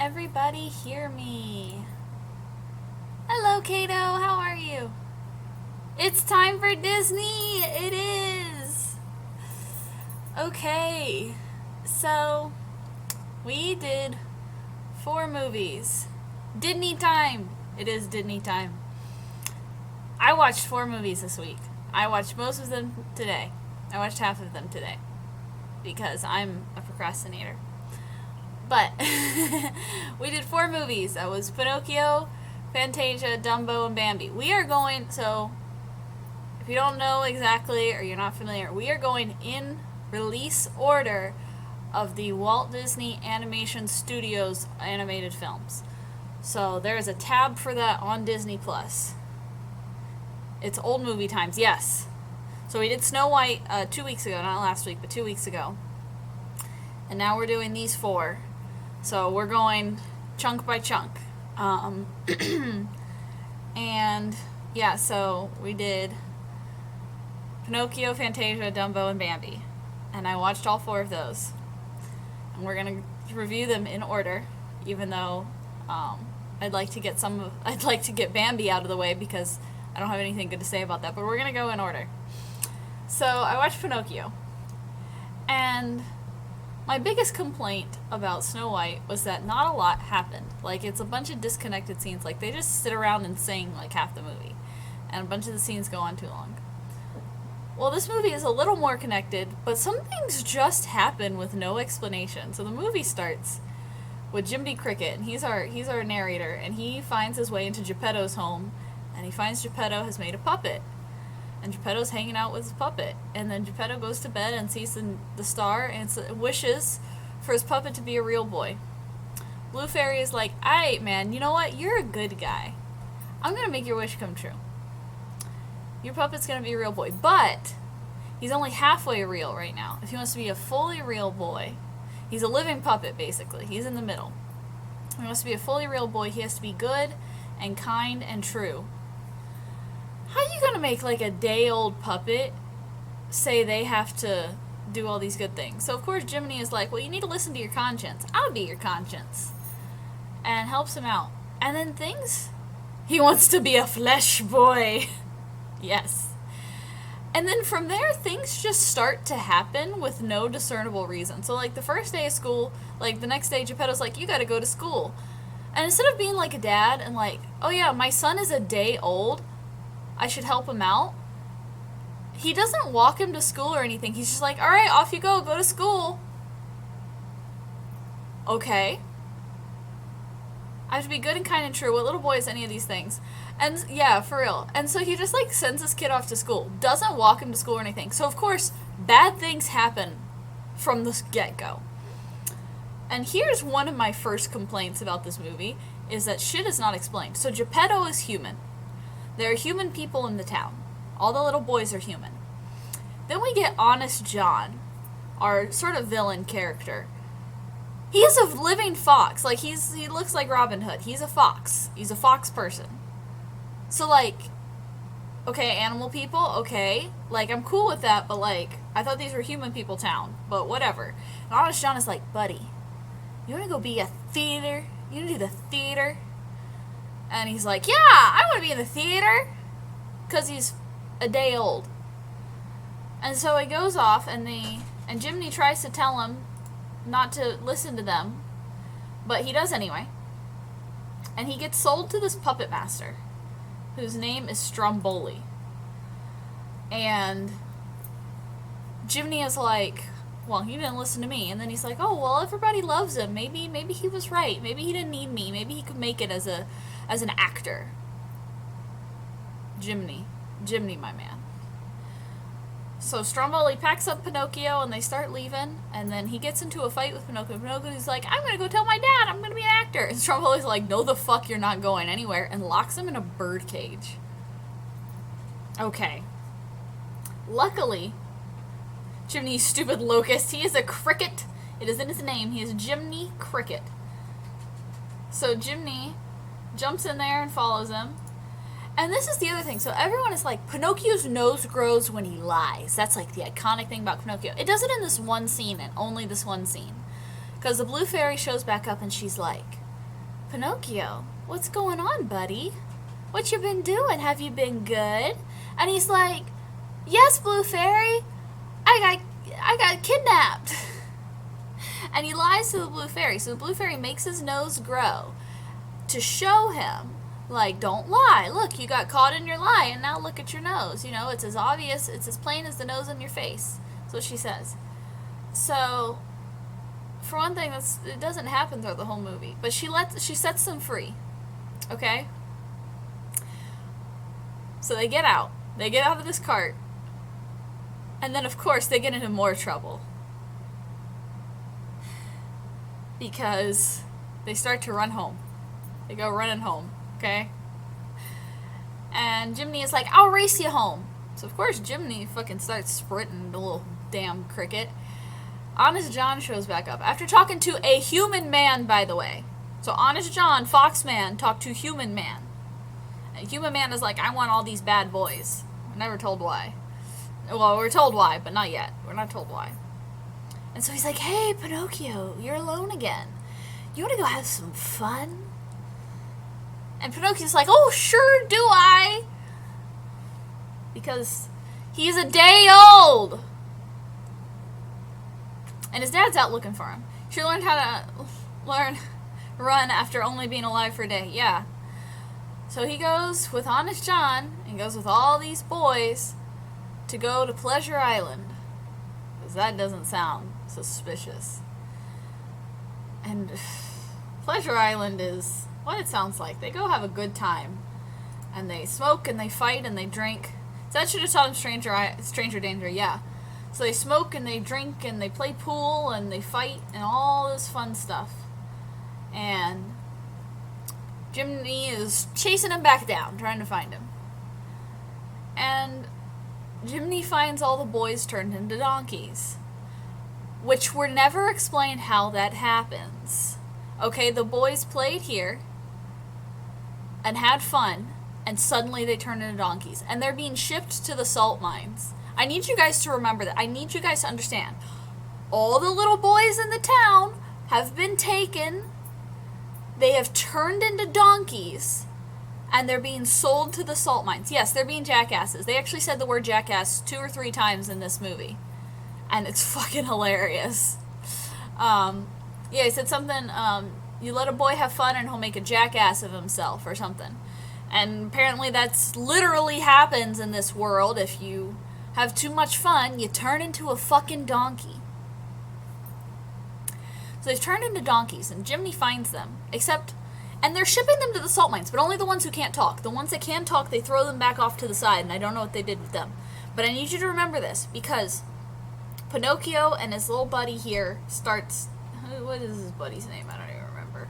everybody hear me? Hello, Kato. How are you? It's time for Disney. It is. Okay. So, we did 4 movies. Disney time. It is Disney time. I watched 4 movies this week. I watched most of them today. I watched half of them today. Because I'm a procrastinator. But we did 4 movies. That was Pinocchio, Fantasia, Dumbo, and Bambi. We are going, so if you don't know exactly or you're not familiar, we are going in release order of the Walt Disney Animation Studios animated films. So there is a tab for that on Disney Plus. It's old movie times, yes. So we did Snow White 2 weeks ago, not last week, but 2 weeks ago. And now we're doing these 4. So we're going chunk by chunk. And yeah, so we did Pinocchio, Fantasia, Dumbo, and Bambi. And I watched all 4 of those. And we're going to review them in order, even though I'd like to get Bambi out of the way because I don't have anything good to say about that, but we're going to go in order. So I watched Pinocchio. And my biggest complaint about Snow White was that not a lot happened. Like, it's a bunch of disconnected scenes. Like, they just sit around and sing, like, half the movie. And a bunch of the scenes go on too long. Well, this movie is a little more connected, but some things just happen with no explanation. So the movie starts with Jiminy Cricket, and he's our narrator, and he finds his way into Geppetto's home, and he finds Geppetto has made a puppet. And Geppetto's hanging out with his puppet. And then Geppetto goes to bed and sees the star and wishes for his puppet to be a real boy. Blue Fairy is like, "Aight, man, you know what? You're a good guy. I'm going to make your wish come true. Your puppet's going to be a real boy." But he's only halfway real right now. If he wants to be a fully real boy, he's a living puppet, basically. He's in the middle. If he wants to be a fully real boy, he has to be good and kind and true. How are you going to make, like, a day-old puppet say they have to do all these good things? So, of course, Jiminy is like, well, you need to listen to your conscience. I'll be your conscience. And helps him out. And then he wants to be a flesh boy. Yes. And then from there, things just start to happen with no discernible reason. So, like, the first day of school, like, the next day, Geppetto's like, you gotta go to school. And instead of being like a dad and like, oh yeah, my son is a day old, I should help him out, he doesn't walk him to school or anything. He's just like, alright, off you go to school. Okay. I have to be good and kind and true. What little boy is any of these things? And yeah, for real. And so he just like sends this kid off to school. Doesn't walk him to school or anything. So of course, bad things happen from the get-go. And here's one of my first complaints about this movie, is that shit is not explained. So Geppetto is human. There are human people in the town. All the little boys are human. Then we get Honest John, our sort of villain character. He is a living fox. Like, he looks like Robin Hood. He's a fox. He's a fox person. So, like, okay, animal people, okay. Like, I'm cool with that, but, like, I thought these were human people town. But whatever. And Honest John is like, buddy, you want to go be a theater? You want to do the theater? And he's like, yeah, I want to be in the theater. Because he's a day old. And so he goes off, and Jiminy tries to tell him not to listen to them. But he does anyway. And he gets sold to this puppet master, whose name is Stromboli. And Jiminy is like, well, he didn't listen to me. And then he's like, oh, well, everybody loves him. Maybe he was right. Maybe he didn't need me. Maybe he could make it as an actor. Jiminy, my man. So Stromboli packs up Pinocchio and they start leaving, and then he gets into a fight with Pinocchio. Pinocchio's like, I'm gonna go tell my dad I'm gonna be an actor. And Stromboli's like, no the fuck you're not going anywhere, and locks him in a bird cage. Okay. Luckily, Jiminy's stupid locust, he is a cricket. It is in his name. He is Jiminy Cricket. So Jiminy jumps in there and follows him. And this is the other thing. So everyone is like, Pinocchio's nose grows when he lies. That's like the iconic thing about Pinocchio. It does it in this one scene, and only this one scene. Because the Blue Fairy shows back up and she's like, Pinocchio, what's going on, buddy? What you been doing? Have you been good? And he's like, yes, Blue Fairy, I got kidnapped. And he lies to the Blue Fairy. So the Blue Fairy makes his nose grow to show him, like, don't lie. Look, you got caught in your lie, and now look at your nose. You know, it's as obvious, it's as plain as the nose on your face. That's what she says. So, for one thing, it doesn't happen throughout the whole movie. But she sets them free. Okay? So they get out. They get out of this cart. And then, of course, they get into more trouble. Because they start to run home. They go running home, okay? And Jiminy is like, I'll race you home. So, of course, Jiminy fucking starts sprinting, the little damn cricket. Honest John shows back up. After talking to a human man, by the way. So, Honest John, Fox Man, talked to Human Man. And Human Man is like, I want all these bad boys. We're never told why. Well, we're told why, but not yet. We're not told why. And so he's like, hey, Pinocchio, you're alone again. You want to go have some fun? And Pinocchio's like, oh, sure do I. Because he's a day old. And his dad's out looking for him. She learned how to run after only being alive for a day. Yeah. So he goes with Honest John and goes with all these boys to go to Pleasure Island. Because that doesn't sound suspicious. And Pleasure Island is what it sounds like. They go have a good time. And they smoke and they fight and they drink. So that should have taught them Stranger Danger, yeah. So they smoke and they drink and they play pool and they fight and all this fun stuff. And Jiminy is chasing him back down, trying to find him. And Jiminy finds all the boys turned into donkeys. Which were never explained how that happens. Okay, the boys played here and had fun, and suddenly they turn into donkeys. And they're being shipped to the salt mines. I need you guys to remember that. I need you guys to understand. All the little boys in the town have been taken. They have turned into donkeys. And they're being sold to the salt mines. Yes, they're being jackasses. They actually said the word jackass 2 or 3 times in this movie. And it's fucking hilarious. Yeah, he said something, you let a boy have fun and he'll make a jackass of himself or something. And apparently that's literally happens in this world. If you have too much fun, you turn into a fucking donkey. So they've turned into donkeys, and Jiminy finds them. And they're shipping them to the salt mines, but only the ones who can't talk. The ones that can talk, they throw them back off to the side, and I don't know what they did with them. But I need you to remember this, because Pinocchio and his little buddy here starts... What is his buddy's name? I don't even remember.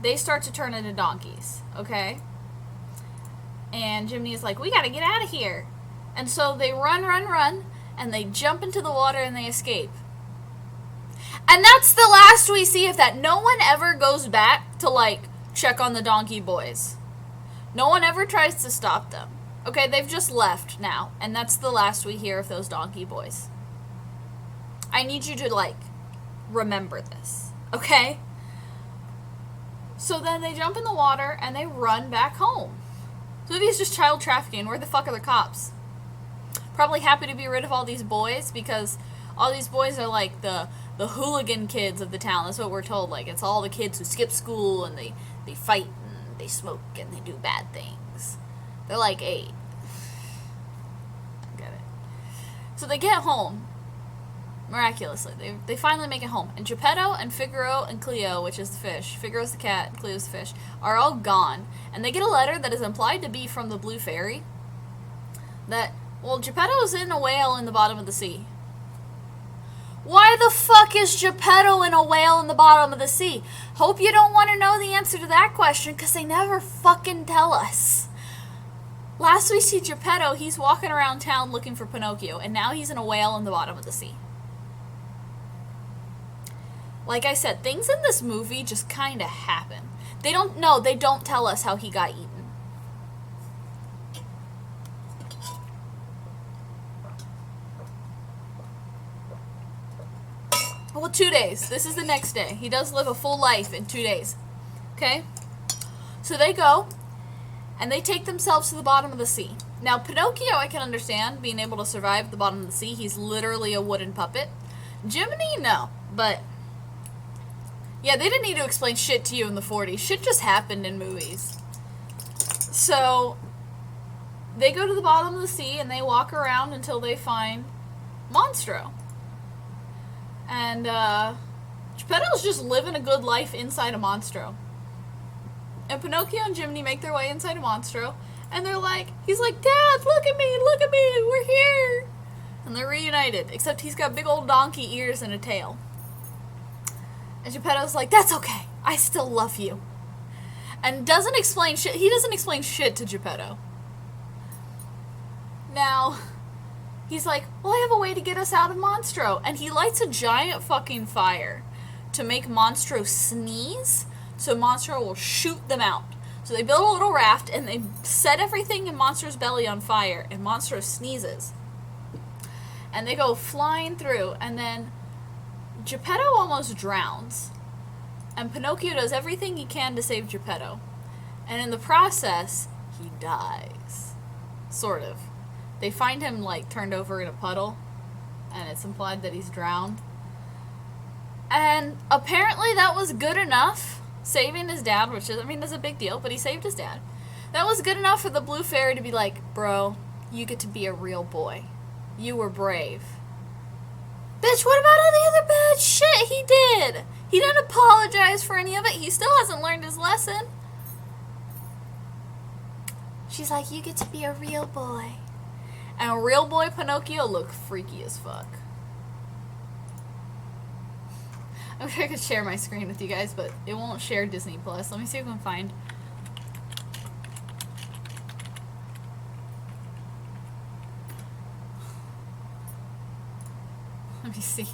They start to turn into donkeys, okay? And Jiminy is like, we gotta get out of here. And so they run, and they jump into the water and they escape. And that's the last we see of that. No one ever goes back to, like, check on the donkey boys. No one ever tries to stop them. Okay, they've just left now. And that's the last we hear of those donkey boys. I need you to, like, remember this. Okay? So then they jump in the water and they run back home. So maybe it's just child trafficking. Where the fuck are the cops? Probably happy to be rid of all these boys because all these boys are like the hooligan kids of the town. That's what we're told. Like, it's all the kids who skip school and they fight and they smoke and they do bad things. They're like 8. I get it. So they get home. Miraculously. They finally make it home. And Geppetto and Figaro and Cleo, which is the fish, Figaro's the cat, Cleo's the fish, are all gone. And they get a letter that is implied to be from the Blue Fairy. That, well, Geppetto's in a whale in the bottom of the sea. Why the fuck is Geppetto in a whale in the bottom of the sea? Hope you don't want to know the answer to that question, because they never fucking tell us. Last we see Geppetto, he's walking around town looking for Pinocchio, and now he's in a whale in the bottom of the sea. Like I said, things in this movie just kind of happen. They don't tell us how he got eaten. Well, 2 days. This is the next day. He does live a full life in 2 days. Okay? So they go, and they take themselves to the bottom of the sea. Now, Pinocchio, I can understand being able to survive at the bottom of the sea. He's literally a wooden puppet. Jiminy, no. But, yeah, they didn't need to explain shit to you in the 40s. Shit just happened in movies. So, they go to the bottom of the sea, and they walk around until they find Monstro. And, Geppetto's just living a good life inside a Monstro. And Pinocchio and Jiminy make their way inside a Monstro, and he's like, Dad, look at me, we're here. And they're reunited, except he's got big old donkey ears and a tail. And Geppetto's like, that's okay, I still love you. And doesn't explain shit. He doesn't explain shit to Geppetto. Now, he's like, well, I have a way to get us out of Monstro. And he lights a giant fucking fire to make Monstro sneeze, so Monstro will shoot them out. So they build a little raft, and they set everything in Monstro's belly on fire, and Monstro sneezes. And they go flying through, and then Geppetto almost drowns. And Pinocchio does everything he can to save Geppetto. And in the process, he dies. Sort of. They find him, turned over in a puddle, and it's implied that he's drowned. And apparently that was good enough, saving his dad, which is, is a big deal, but he saved his dad. That was good enough for the Blue Fairy to be like, bro, you get to be a real boy. You were brave. Bitch, what about all the other bad shit he did? He didn't apologize for any of it. He still hasn't learned his lesson. She's like, you get to be a real boy. And a real boy Pinocchio looked freaky as fuck. I wish I could share my screen with you guys, but it won't share Disney Plus. Let me see if I can find. Let me see.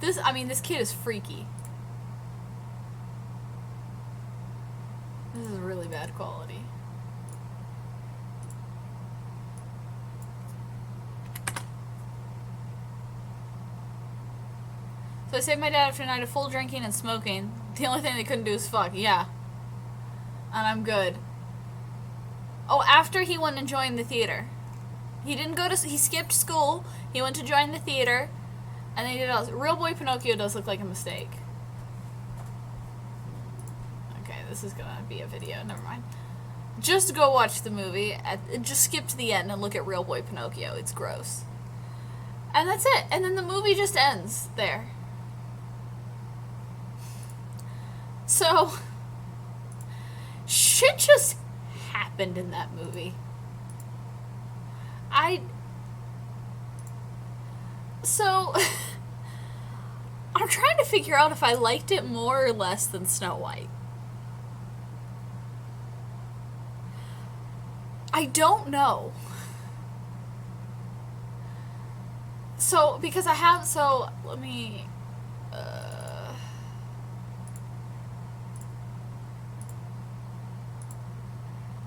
This kid is freaky. This is really bad quality. So I saved my dad after a night of full drinking and smoking. The only thing they couldn't do is fuck. Yeah. And I'm good. Oh, after he went and joined the theater. He skipped school. He went to join the theater. And they did all this. Real boy Pinocchio does look like a mistake. Okay, this is gonna be a video. Never mind. Just go watch the movie. Just skip to the end and look at Real Boy Pinocchio. It's gross. And that's it. And then the movie just ends there. So, shit just happened in that movie. I'm trying to figure out if I liked it more or less than Snow White. I don't know. So, because let me,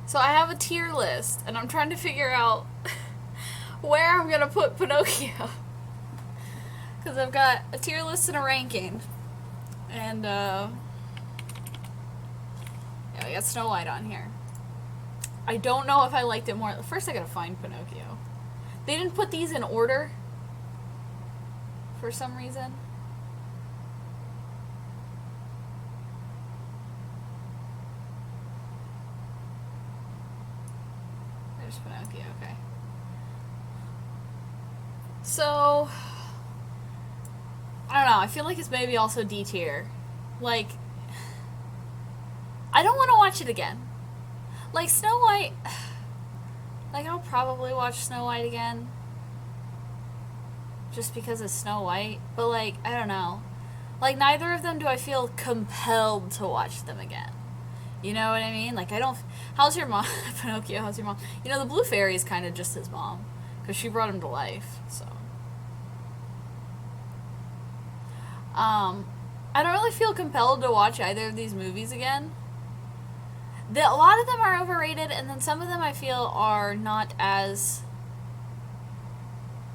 so I have a tier list, and I'm trying to figure out where I'm gonna put Pinocchio. Because I've got a tier list and a ranking. And, yeah, I got Snow White on here. I don't know if I liked it more. First I gotta find Pinocchio. They didn't put these in order for some reason. There's Pinocchio, okay. So, I don't know, I feel like it's maybe also D tier. I don't want to watch it again. Snow White, I'll probably watch Snow White again. Just because it's Snow White. But, I don't know. Neither of them do I feel compelled to watch them again. You know what I mean? How's your mom? Pinocchio, how's your mom? The Blue Fairy is kind of just his mom. Because she brought him to life, so. I don't really feel compelled to watch either of these movies again. A lot of them are overrated, and then some of them I feel are not as...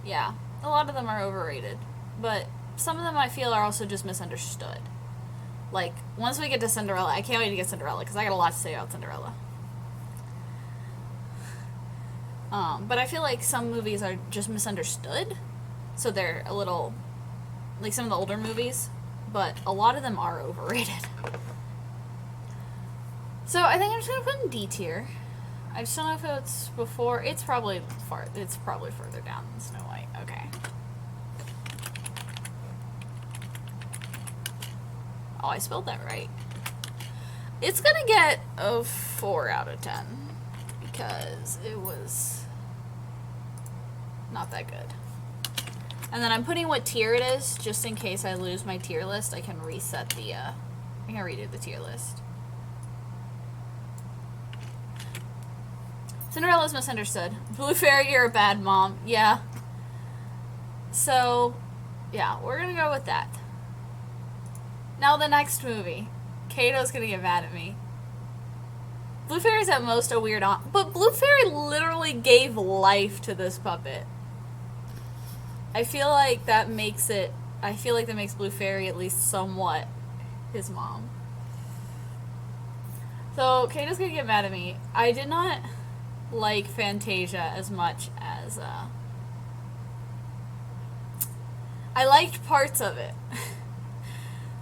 Yeah, a lot of them are overrated. But some of them I feel are also just misunderstood. Like, once we get to Cinderella, I can't wait to get Cinderella, because I got a lot to say about Cinderella. But I feel like some movies are just misunderstood, so they're a little, like some of the older movies, but a lot of them are overrated. So I think I'm just gonna put in D tier. I just don't know if it's before. It's probably further down than Snow White. Okay. Oh, I spelled that right. It's gonna get a 4 out of 10 because it was not that good. And then I'm putting what tier it is, just in case I lose my tier list. I can reset the, I can redo the tier list. Cinderella's misunderstood. Blue Fairy, you're a bad mom. Yeah. So, yeah, we're gonna go with that. Now the next movie. Kato's gonna get mad at me. Blue Fairy's at most a weird aunt, but Blue Fairy literally gave life to this puppet. I feel like that makes Blue Fairy at least somewhat his mom. So, Kato's gonna get mad at me. I did not like Fantasia as much as, I liked parts of it.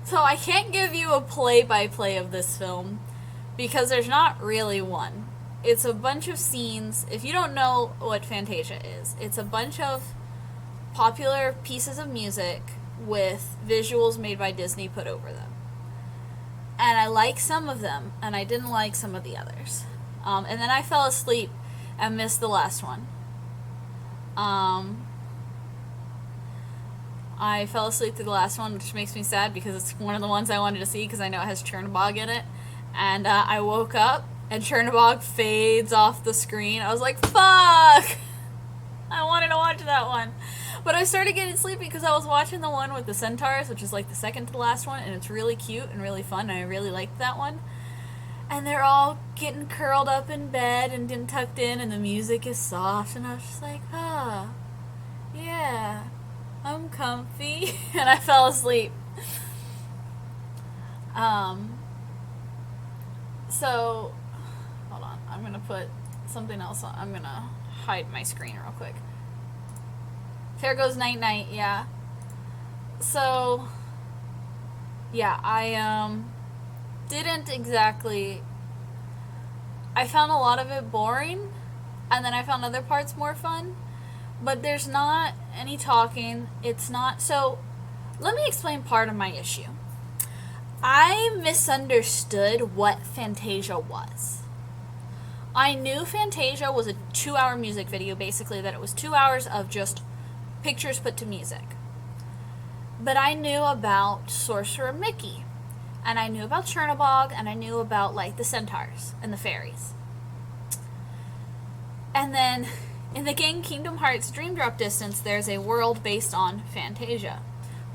So I can't give you a play-by-play of this film, because there's not really one. It's a bunch of scenes. If you don't know what Fantasia is, it's a bunch of popular pieces of music with visuals made by Disney put over them. And I like some of them, and I didn't like some of the others. And then I fell asleep and missed the last one. I fell asleep through the last one, which makes me sad because it's one of the ones I wanted to see because I know it has Chernobog in it. And I woke up and Chernobog fades off the screen. I was like, fuck! I wanted to watch that one. But I started getting sleepy because I was watching the one with the centaurs, which is like the second to the last one, and it's really cute and really fun, and I really liked that one. And they're all getting curled up in bed and tucked in, and the music is soft, and I was just like, yeah, I'm comfy. And I fell asleep. So, hold on, I'm gonna put something else on. I'm gonna hide my screen real quick. There goes Night Night, yeah. So, yeah, I, didn't exactly... I found a lot of it boring, and then I found other parts more fun, but there's not any talking. It's not... So, let me explain part of my issue. I misunderstood what Fantasia was. I knew Fantasia was a 2-hour music video, basically, that it was 2 hours of just pictures put to music. But I knew about Sorcerer Mickey, and I knew about Chernobog, and I knew about, like, the centaurs and the fairies. And then, in the game Kingdom Hearts Dream Drop Distance, there's a world based on Fantasia,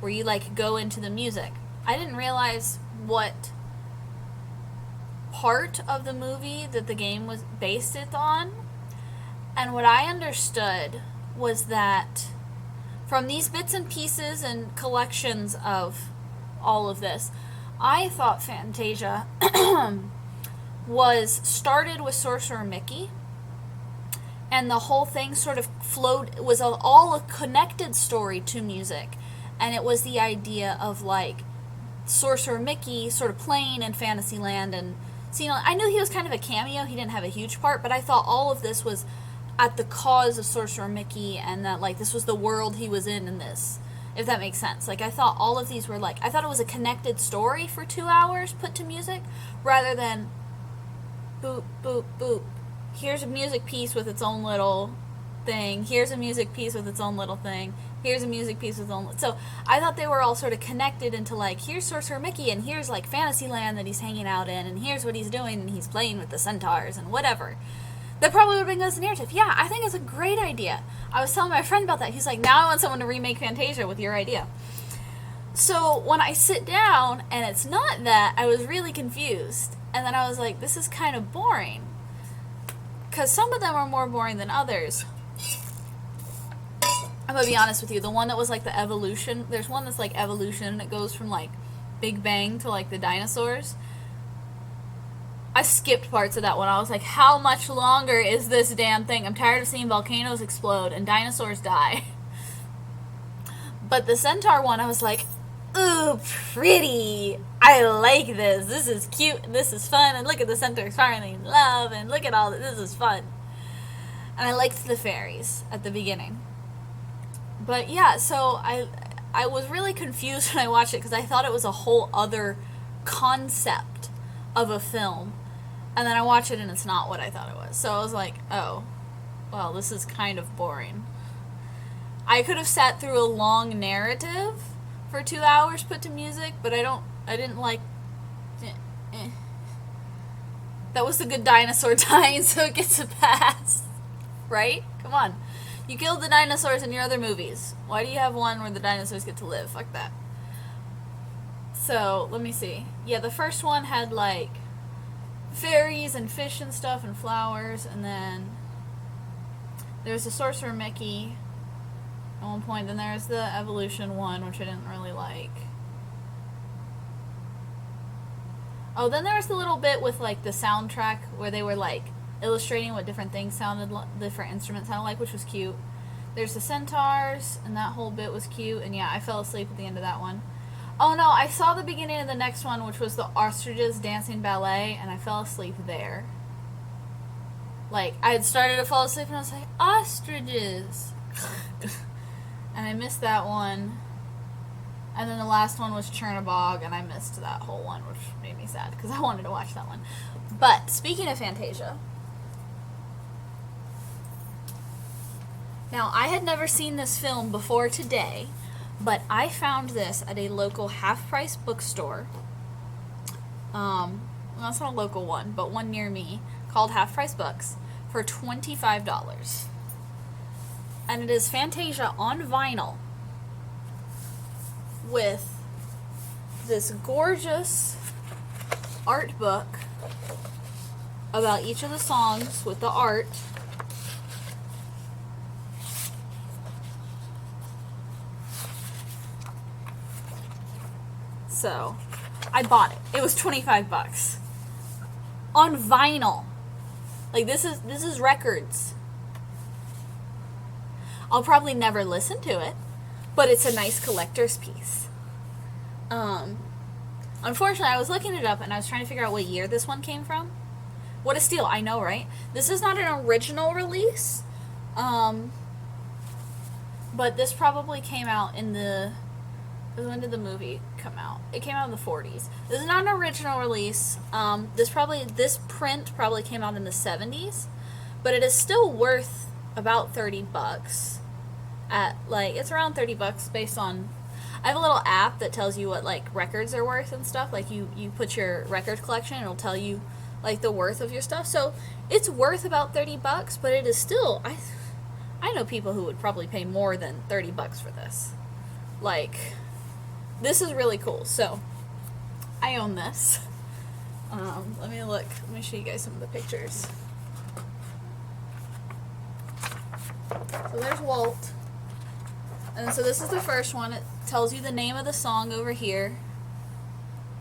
where you, like, go into the music. I didn't realize what part of the movie that the game was based it on, and what I understood was that from these bits and pieces and collections of all of this, I thought Fantasia was started with Sorcerer Mickey, and the whole thing sort of flowed, was all a connected story to music, and it was the idea of, like, Sorcerer Mickey sort of playing in Fantasyland, and seeing, I knew he was kind of a cameo, he didn't have a huge part, but I thought all of this was at the cause of Sorcerer Mickey, and that, like, this was the world he was in this, if that makes sense. Like, I thought all of these were, like, I thought it was a connected story for 2 hours put to music, rather than boop, boop, boop. Here's a music piece with its own little thing. Here's a music piece with its own little thing. Here's a music piece with its own... So, I thought they were all sort of connected into, like, here's Sorcerer Mickey, and here's, like, Fantasyland that he's hanging out in, and here's what he's doing, and he's playing with the centaurs, and whatever. That probably would have been good as a narrative. Yeah, I think it's a great idea. I was telling my friend about that. He's like, now I want someone to remake Fantasia with your idea. So when I sit down and it's not that, I was really confused. And then I was like, this is kind of boring. Because some of them are more boring than others. I'm going to be honest with you. The one that was like the evolution, there's one that's like evolution, and it goes from like Big Bang to like the dinosaurs. I skipped parts of that one. I was like, how much longer is this damn thing? I'm tired of seeing volcanoes explode and dinosaurs die. But the centaur one, I was like, ooh, pretty. I like this. This is cute and this is fun. And look at the centaur finally in love. And look at all this. This is fun. And I liked the fairies at the beginning. But yeah, so I was really confused when I watched it because I thought it was a whole other concept of a film. And then I watched it and it's not what I thought it was. So I was like, oh, well, this is kind of boring. I could have sat through a long narrative for 2 hours put to music, but I didn't like, That was the good dinosaur dying, so it gets a pass. Right? Come on. You killed the dinosaurs in your other movies. Why do you have one where the dinosaurs get to live? Fuck that. So, let me see. Yeah, the first one had, like, fairies and fish and stuff and flowers, and then there's the Sorcerer Mickey at one point. Then there's the Evolution one, which I didn't really like. Oh, then there was the little bit with, like, the soundtrack where they were, like, illustrating what different things sounded like, different instruments sounded like, which was cute. There's the centaurs, and that whole bit was cute, and yeah, I fell asleep at the end of that one. Oh no, I saw the beginning of the next one, which was the ostriches dancing ballet, and I fell asleep there. Like, I had started to fall asleep, and I was like, ostriches! And I missed that one. And then the last one was Chernabog, and I missed that whole one, which made me sad, because I wanted to watch that one. But, speaking of Fantasia, now, I had never seen this film before today, but I found this at a local half-price bookstore. Well, that's not a local one, but one near me, called Half Price Books, for $25. And it is Fantasia on vinyl with this gorgeous art book about each of the songs with the art. So, I bought it. It was $25 on vinyl. Like, this is records. I'll probably never listen to it, but it's a nice collector's piece. Unfortunately, I was looking it up and I was trying to figure out what year this one came from. What a steal, I know, right? This is not an original release, but this probably came out in the... When did the movie come out? It came out in the 40s. This is not an original release. This print probably came out in the 70s, but it is still worth about $30. It's around $30 based on... I have a little app that tells you what, like, records are worth and stuff. Like, you put your record collection, and it'll tell you, like, the worth of your stuff. So, it's worth about $30, but it is still... I know people who would probably pay more than $30 for this. Like... This is really cool. So, I own this. Let me look. Let me show you guys some of the pictures. So there's Walt. And so this is the first one. It tells you the name of the song over here.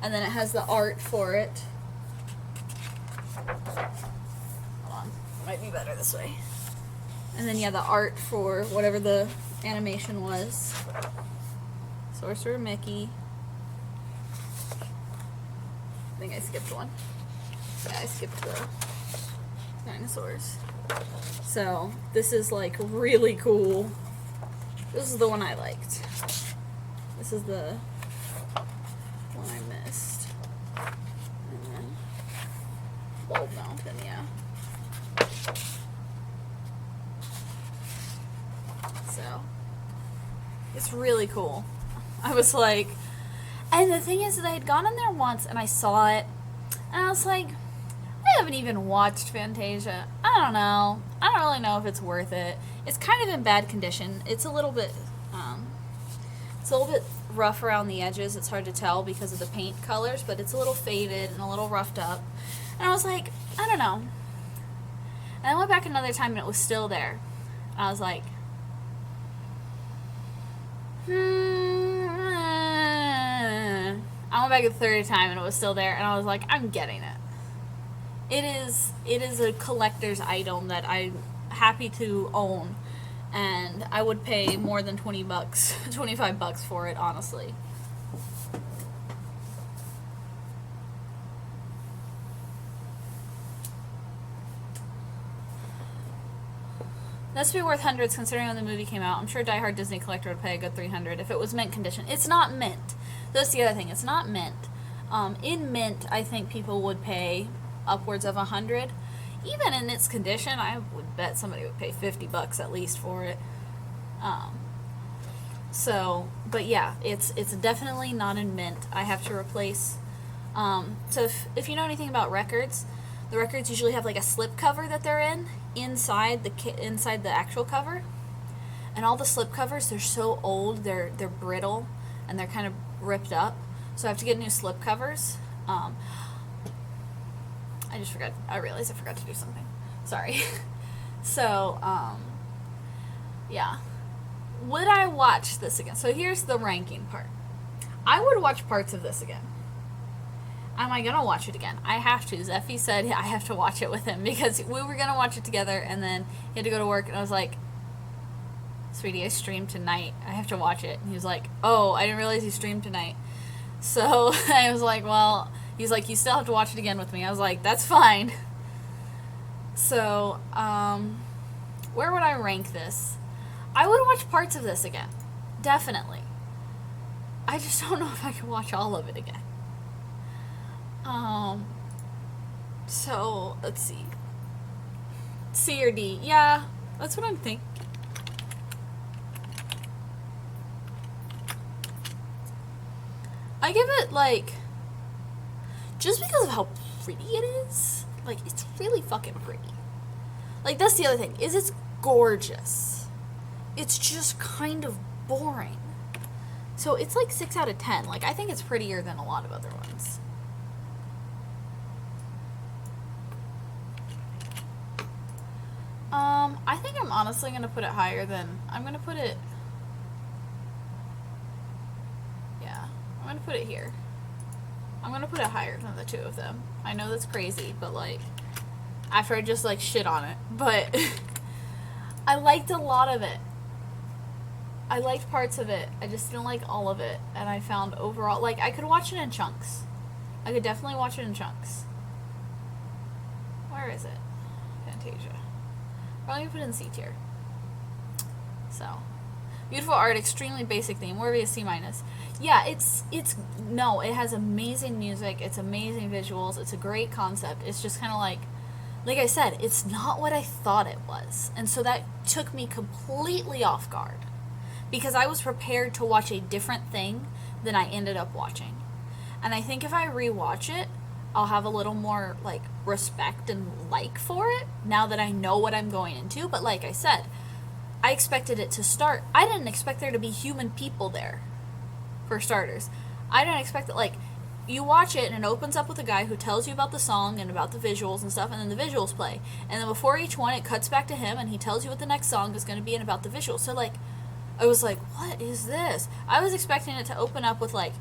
And then it has the art for it. Hold on. It might be better this way. And then, yeah, the art for whatever the animation was. Sorcerer Mickey. I think I skipped one. Yeah, I skipped the dinosaurs. So, this is, like, really cool. This is the one I liked. This is the one I missed. And then Bulb Mountain, yeah. So, it's really cool. I was like, and the thing is that I had gone in there once and I saw it, and I was like, I haven't even watched Fantasia. I don't know. I don't really know if it's worth it. It's kind of in bad condition. It's a little bit rough around the edges. It's hard to tell because of the paint colors, but it's a little faded and a little roughed up. And I was like, I don't know. And I went back another time and it was still there. And I was like, I went back a third time and it was still there, and I was like, I'm getting it. It is a collector's item that I'm happy to own, and I would pay more than $20, $25 for it, honestly. This would be worth hundreds considering when the movie came out. I'm sure a diehard Disney collector would pay a good $300 if it was mint condition. It's not mint. That's the other thing. It's not mint. In mint, I think people would pay upwards of $100. Even in its condition, I would bet somebody would pay $50 at least for it. But yeah, it's definitely not in mint. I have to replace. So if you know anything about records, the records usually have like a slip cover that they're in inside the actual cover, and all the slip covers, they're so old, they're brittle and they're kind of ripped up. So I have to get new slip covers. I realized I forgot to do something. Sorry. So, yeah. Would I watch this again? So here's the ranking part. I would watch parts of this again. Am I going to watch it again? I have to. Zeffie said I have to watch it with him because we were going to watch it together, and then he had to go to work, and I was like, sweetie, I streamed tonight. I have to watch it. And he was like, oh, I didn't realize you streamed tonight. So I was like, well, he's like, you still have to watch it again with me. I was like, that's fine. So, where would I rank this? I would watch parts of this again. Definitely. I just don't know if I could watch all of it again. So, let's see. C or D. Yeah, that's what I'm thinking. I give it, like, just because of how pretty it is, like, it's really fucking pretty. Like, that's the other thing, is it's gorgeous. It's just kind of boring. So, it's like 6 out of 10. Like, I think it's prettier than a lot of other ones. I think I'm honestly going to put it higher than... I'm going to put it... Yeah, I'm going to put it here. I'm going to put it higher than the two of them. I know that's crazy, but, like, after I just, like, shit on it. But I liked a lot of it. I liked parts of it. I just didn't like all of it. And I found overall... Like, I could watch it in chunks. I could definitely watch it in chunks. Where is it? Fantasia. Probably put it in C tier. So, beautiful art, extremely basic theme. Where would be a C-. Yeah, no, it has amazing music, it's amazing visuals, it's a great concept. It's just kind of like I said, it's not what I thought it was. And so that took me completely off guard. Because I was prepared to watch a different thing than I ended up watching. And I think if I rewatch it, I'll have a little more, like, respect and like for it, now that I know what I'm going into. But like I said, I expected it to start. I didn't expect there to be human people there, for starters. I didn't expect that, like, you watch it and it opens up with a guy who tells you about the song and about the visuals and stuff, and then the visuals play. And then before each one, it cuts back to him and he tells you what the next song is going to be and about the visuals. So, like, I was like, what is this? I was expecting it to open up with, like,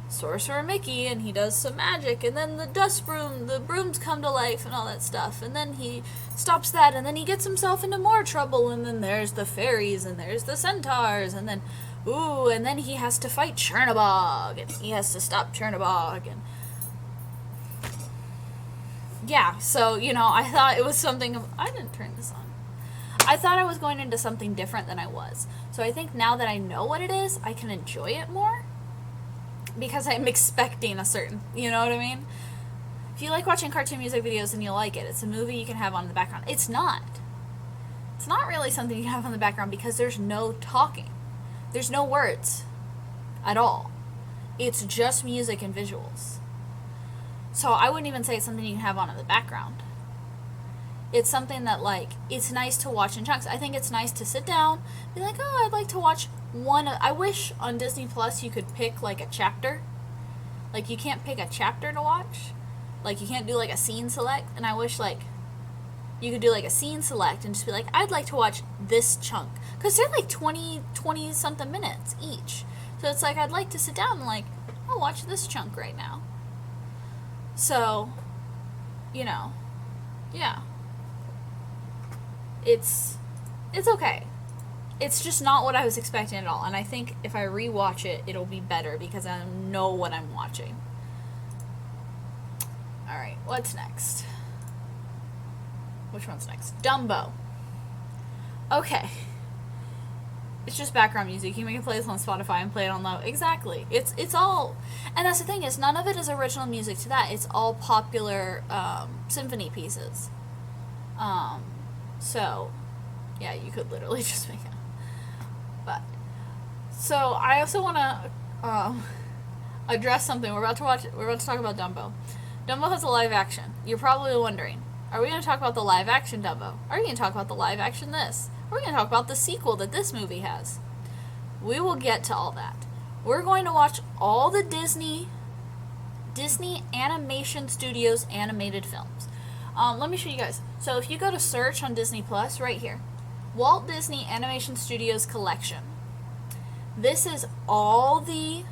Sorcerer Mickey, and he does some magic, and then the brooms come to life and all that stuff, and then he stops that, and then he gets himself into more trouble, and then there's the fairies, and there's the centaurs, and then, and then he has to fight Chernabog, and he has to stop Chernabog, and yeah, so, you know, I thought it was something I didn't turn this on. I thought I was going into something different than I was, so I think now that I know what it is, I can enjoy it more. Because I'm expecting a certain, you know what I mean? If you like watching cartoon music videos and you like it, it's a movie you can have on in the background. It's not. It's not really something you can have on the background because there's no talking. There's no words at all. It's just music and visuals. So I wouldn't even say it's something you can have on in the background. It's something that, like, it's nice to watch in chunks. I think it's nice to sit down, be like, oh, I'd like to watch one. I wish on Disney Plus you could pick, like, a chapter. Like, you can't pick a chapter to watch. Like, you can't do, like, a scene select. And I wish, like, you could do, like, a scene select and just be like, I'd like to watch this chunk. Because they're, like, 20-something minutes each. So it's like, I'd like to sit down and, like, I'll watch this chunk right now. So, you know, yeah. It's okay. It's just not what I was expecting at all. And I think if I rewatch it, it'll be better because I know what I'm watching. Alright, what's next? Which one's next? Dumbo. Okay. It's just background music. You can play this on Spotify and play it on low. Exactly. It's all... And that's the thing, is none of it is original music to that. It's all popular symphony pieces. So, yeah, you could literally just make it. But, so I also want to address something. We're about to talk about Dumbo. Dumbo has a live action. You're probably wondering, are we going to talk about the live action Dumbo? Are we going to talk about the live action this? Are we going to talk about the sequel that this movie has? We will get to all that. We're going to watch all the Disney Animation Studios animated films. Let me show you guys. So if you go to search on Disney Plus, right here, Walt Disney Animation Studios Collection. This is all the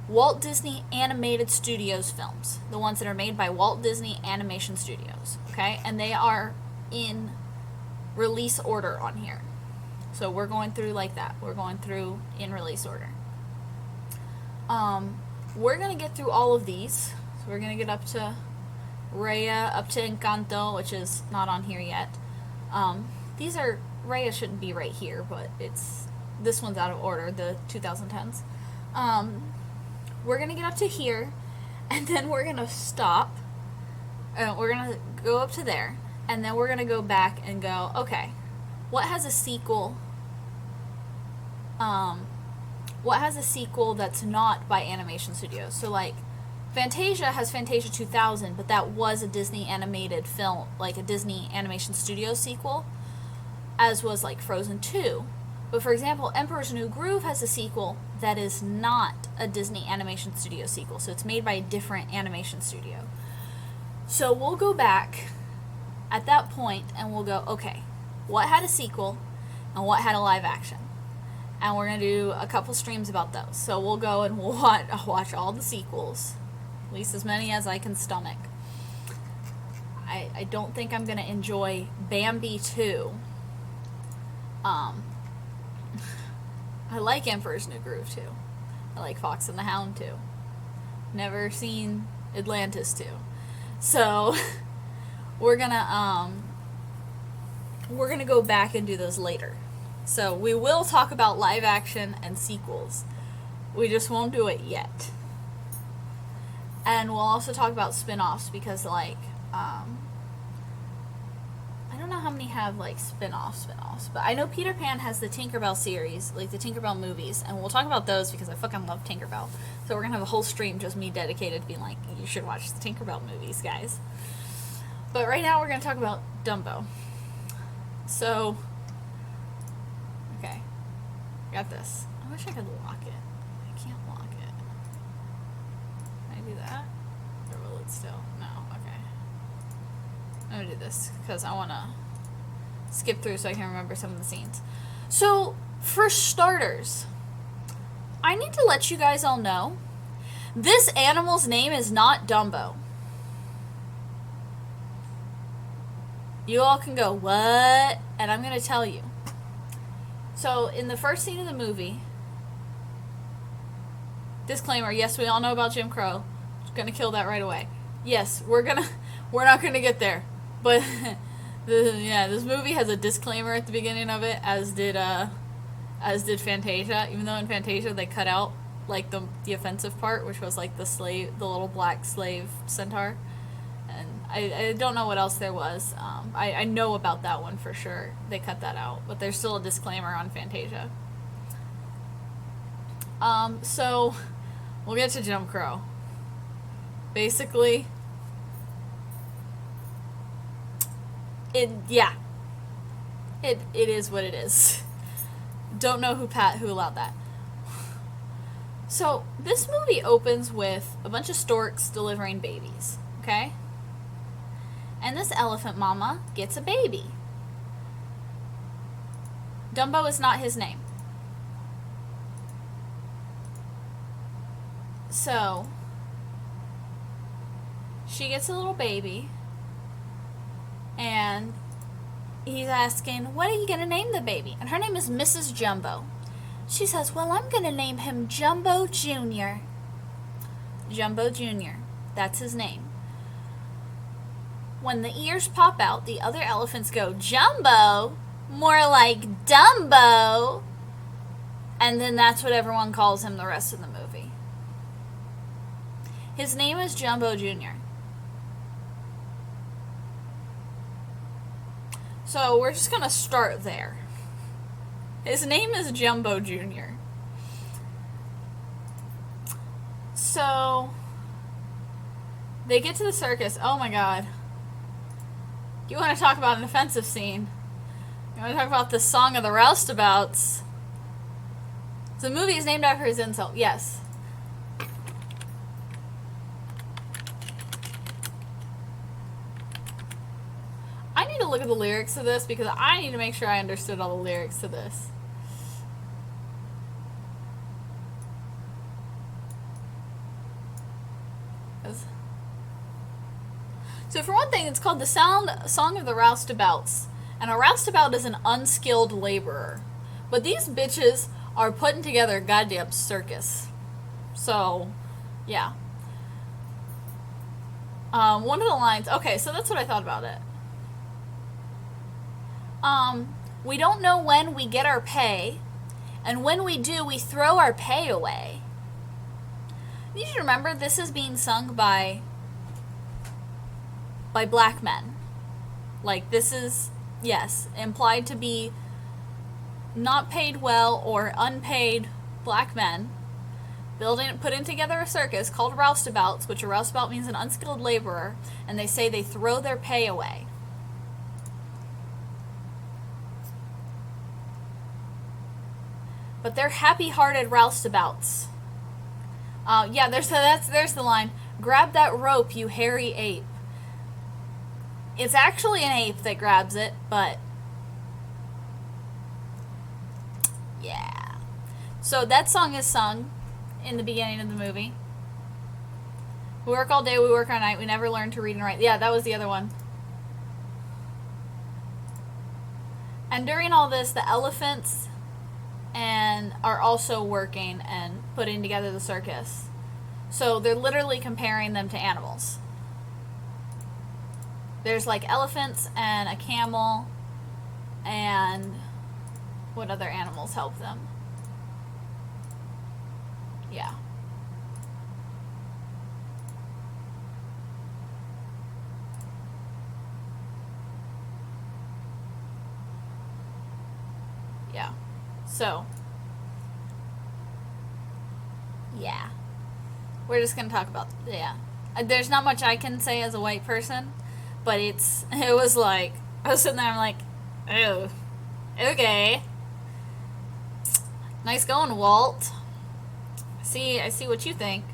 Walt Disney Animated Studios films. The ones that are made by Walt Disney Animation Studios. Okay? And they are in release order on here. So we're going through like that. We're going through in release order. We're going to get through all of these. So we're going to get up to Raya, up to Encanto, which is not on here yet. These are... Raya shouldn't be right here, but this one's out of order, the 2010s. We're going to get up to here, and then we're going to stop. We're going to go up to there, and then we're going to go back and go, okay, what has a sequel? What has a sequel that's not by Animation Studios? So, like, Fantasia has Fantasia 2000, but that was a Disney animated film, like a Disney Animation Studios sequel, as was, like, Frozen 2. But, for example, Emperor's New Groove has a sequel that is not a Disney Animation Studio sequel, so it's made by a different animation studio. So we'll go back at that point and we'll go, okay, what had a sequel and what had a live action? And we're going to do a couple streams about those. So we'll go and we'll watch all the sequels, at least as many as I can stomach. I don't think I'm going to enjoy Bambi 2. I like Emperor's New Groove too. I like Fox and the Hound too. Never seen Atlantis too. So we're gonna go back and do those later. So we will talk about live action and sequels. We just won't do it yet. And we'll also talk about spin-offs because, like, I don't know how many have, like, spin-offs, but I know Peter Pan has the Tinkerbell series, like the Tinkerbell movies, and we'll talk about those because I fucking love Tinkerbell. So we're gonna have a whole stream just me dedicated to being like, you should watch the Tinkerbell movies, guys. But right now we're gonna talk about Dumbo. So, okay, got this. I wish I could lock it. I can't lock it. Can I do that? Or will it still? No, okay. I'm gonna do this because I want to skip through so I can remember some of the scenes. So, for starters, I need to let you guys all know this animal's name is not Dumbo. You all can go, what? And I'm going to tell you. So, in the first scene of the movie, disclaimer, yes, we all know about Jim Crow. Just going to kill that right away. Yes, we're not going to get there. But, this movie has a disclaimer at the beginning of it, as did Fantasia. Even though in Fantasia they cut out, like, the offensive part, which was, like, the little black slave centaur. And I don't know what else there was. I know about that one for sure. They cut that out. But there's still a disclaimer on Fantasia. So, we'll get to Jim Crow. Basically, it is what it is. Don't know who allowed that. So, this movie opens with a bunch of storks delivering babies, okay? And this elephant mama gets a baby. Dumbo is not his name. So she gets a little baby, and he's asking, what are you going to name the baby? And her name is Mrs. Jumbo. She says, well, I'm going to name him Jumbo Jr. Jumbo Jr. That's his name. When the ears pop out, the other elephants go, Jumbo? More like Dumbo. And then that's what everyone calls him the rest of the movie. His name is Jumbo Jr. So we're just going to start there. His name is Jumbo Jr. So they get to the circus. Oh my god. You want to talk about an offensive scene? You want to talk about the Song of the Roustabouts? The movie is named after his insult. Yes. I need to look at the lyrics to this because I need to make sure I understood all the lyrics to this. So for one thing, it's called the Song of the Roustabouts. And a roustabout is an unskilled laborer. But these bitches are putting together a goddamn circus. So, yeah. One of the lines... Okay, so that's what I thought about it. We don't know when we get our pay. And when we do, we throw our pay away. You need to remember, this is being sung by black men. Like, this is, yes, implied to be not paid well or unpaid black men putting together a circus called roustabouts, which a roustabout means an unskilled laborer, and they say they throw their pay away. But they're happy-hearted roustabouts. Yeah, there's the line. Grab that rope, you hairy ape. It's actually an ape that grabs it, but yeah. So that song is sung in the beginning of the movie. We work all day, we work all night, we never learn to read and write. Yeah, that was the other one. And during all this, the elephants are also working and putting together the circus. So they're literally comparing them to animals. There's like elephants and a camel, and what other animals help them? Yeah. Yeah. So, yeah. We're just going to talk about, yeah. There's not much I can say as a white person. But it was like, I was sitting there, I'm like, oh, okay. Nice going, Walt. I see what you think.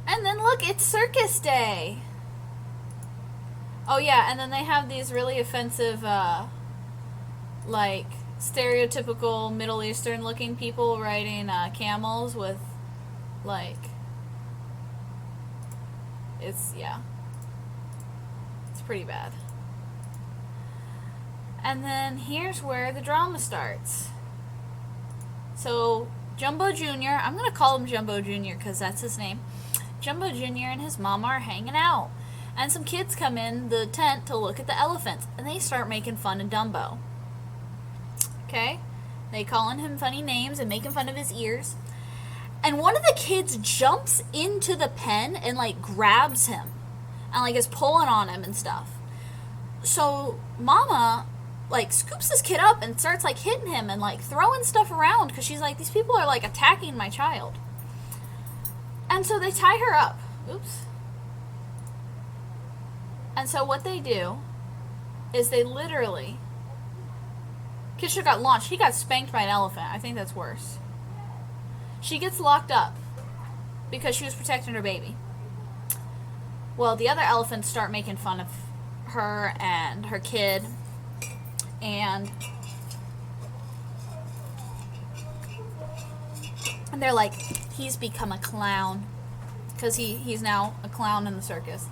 And then look, it's Circus Day. Oh yeah, and then they have these really offensive, like, stereotypical Middle Eastern looking people riding camels with, like... yeah. It's pretty bad. And then here's where the drama starts. So, Jumbo Jr., I'm going to call him Jumbo Jr. because that's his name. Jumbo Jr. and his mama are hanging out. And some kids come in the tent to look at the elephants. And they start making fun of Dumbo. Okay? They calling him funny names and making fun of his ears. And one of the kids jumps into the pen and, like, grabs him. And, like, is pulling on him and stuff. So, Mama, like, scoops this kid up and starts, like, hitting him and, like, throwing stuff around. Because she's like, these people are, like, attacking my child. And so they tie her up. Oops. And so what they do is they literally... Kid should have got launched. He got spanked by an elephant. I think that's worse. She gets locked up because she was protecting her baby. Well, the other elephants start making fun of her and her kid. And And they're like, he's become a clown. Because he's now a clown in the circus.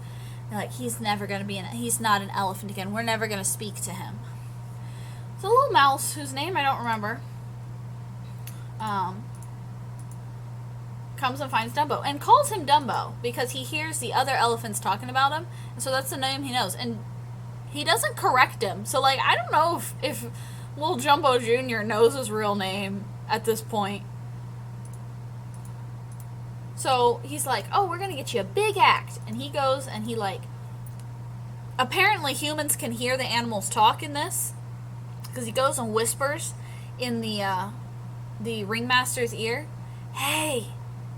They're like, he's never going to be he's not an elephant again. We're never going to speak to him. So a little mouse, whose name I don't remember, comes and finds Dumbo. And calls him Dumbo. Because he hears the other elephants talking about him. And so that's the name he knows. And he doesn't correct him. So, like, I don't know if Little Jumbo Jr. knows his real name at this point. So he's like, oh, we're going to get you a big act. And he goes and he, like, apparently humans can hear the animals talk in this. Because he goes and whispers in the ringmaster's ear, hey,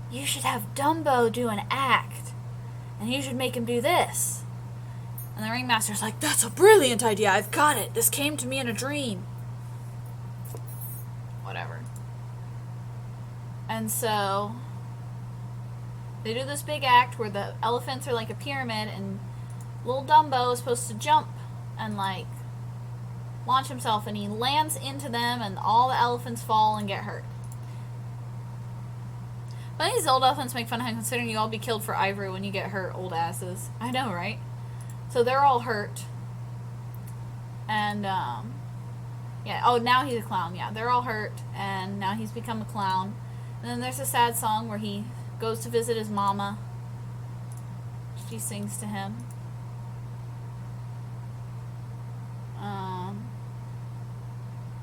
you should have Dumbo do an act. And you should make him do this. And the ringmaster's like, that's a brilliant idea. I've got it. This came to me in a dream. Whatever. And so they do this big act where the elephants are like a pyramid and little Dumbo is supposed to jump and like launch himself, and he lands into them and all the elephants fall and get hurt. But these old elephants make fun of him considering you all be killed for ivory when you get hurt, old asses. I know, right? So they're all hurt. And, yeah. Oh, now he's a clown. Yeah, they're all hurt. And now he's become a clown. And then there's a sad song where he goes to visit his mama. She sings to him.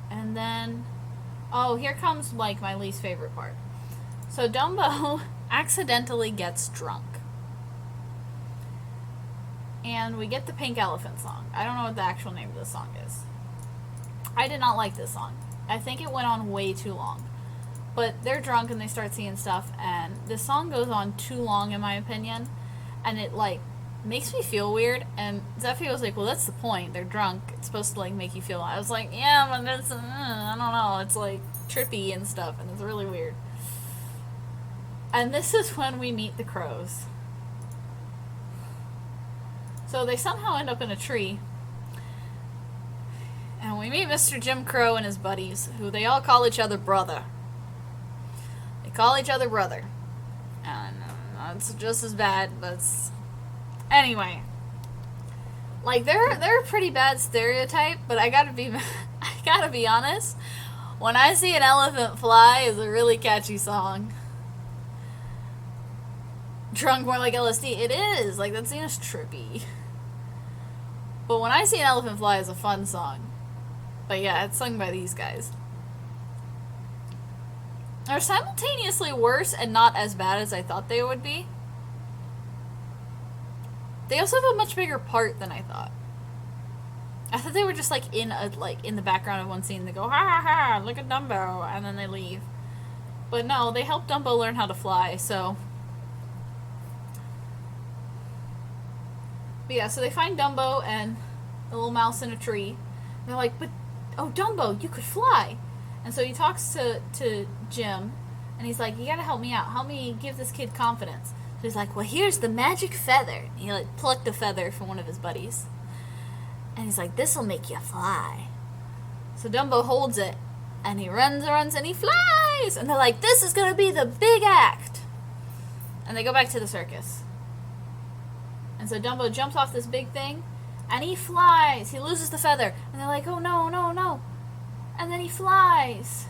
And then, oh, here comes, like, my least favorite part. So Dumbo accidentally gets drunk. And we get the Pink Elephant song. I don't know what the actual name of this song is. I did not like this song. I think it went on way too long. But they're drunk and they start seeing stuff, and this song goes on too long in my opinion. And it, like, makes me feel weird. And Zeffie was like, well, that's the point. They're drunk. It's supposed to, like, make you feel... I was like, yeah, but that's... I don't know. It's, like, trippy and stuff, and it's really weird. And this is when we meet the crows. So they somehow end up in a tree. And we meet Mr. Jim Crow and his buddies, who they all call each other brother. They call each other brother. And it's just as bad, but it's... Anyway. Like, they're a pretty bad stereotype, but I gotta be honest. When I See an Elephant Fly is a really catchy song. Drunk more like LSD. It is. Like, that scene is trippy. But When I See an Elephant Fly is a fun song. But yeah, it's sung by these guys. They're simultaneously worse and not as bad as I thought they would be. They also have a much bigger part than I thought. I thought they were just like in the background of one scene. They go, ha ha ha, look at Dumbo, and then they leave. But no, they help Dumbo learn how to fly, so... But yeah, so they find Dumbo and the little mouse in a tree. And they're like, but, oh, Dumbo, you could fly. And so he talks to Jim, and he's like, you gotta help me out. Help me give this kid confidence. So he's like, well, here's the magic feather. And he, like, plucked a feather from one of his buddies. And he's like, this'll make you fly. So Dumbo holds it, and he runs, and he flies! And they're like, this is gonna be the big act! And they go back to the circus. And so Dumbo jumps off this big thing, and he flies. He loses the feather. And they're like, oh, no, no, no. And then he flies.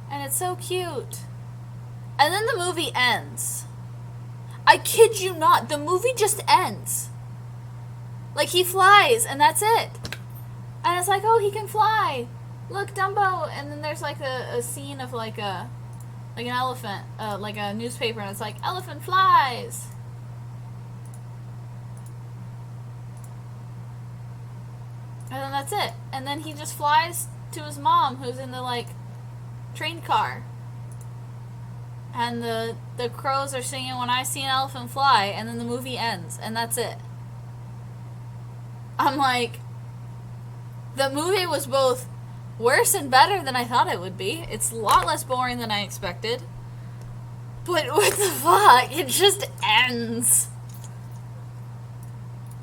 And it's so cute. And then the movie ends. I kid you not. The movie just ends. Like, he flies, and that's it. And it's like, oh, he can fly. Look, Dumbo. And then there's, like, a scene of, like, an elephant, like a newspaper, and it's like, elephant flies. And then that's it. And then he just flies to his mom, who's in the, like, train car. And the crows are singing When I See an Elephant Fly, and then the movie ends, and that's it. I'm like, the movie was both worse and better than I thought it would be. It's a lot less boring than I expected. But what the fuck? It just ends.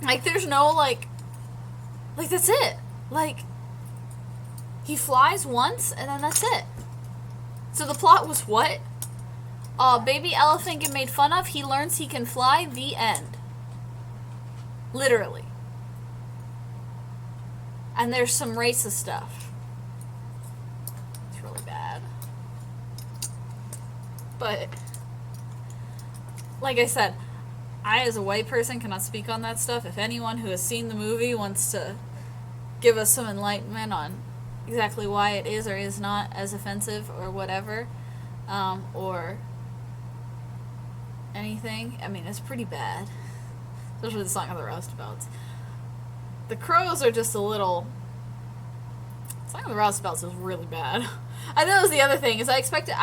Like, there's no, like, that's it. Like, he flies once, and then that's it. So the plot was what? Baby elephant get made fun of. He learns he can fly. The end. Literally. And there's some racist stuff. It's really bad. But, like I said, I as a white person cannot speak on that stuff. If anyone who has seen the movie wants to give us some enlightenment on exactly why it is or is not as offensive or whatever, or anything, I mean, it's pretty bad. Especially the Song of the Roustabouts. The Crows are just a little... Song of the Roustabouts is really bad. I know that was the other thing, is I expected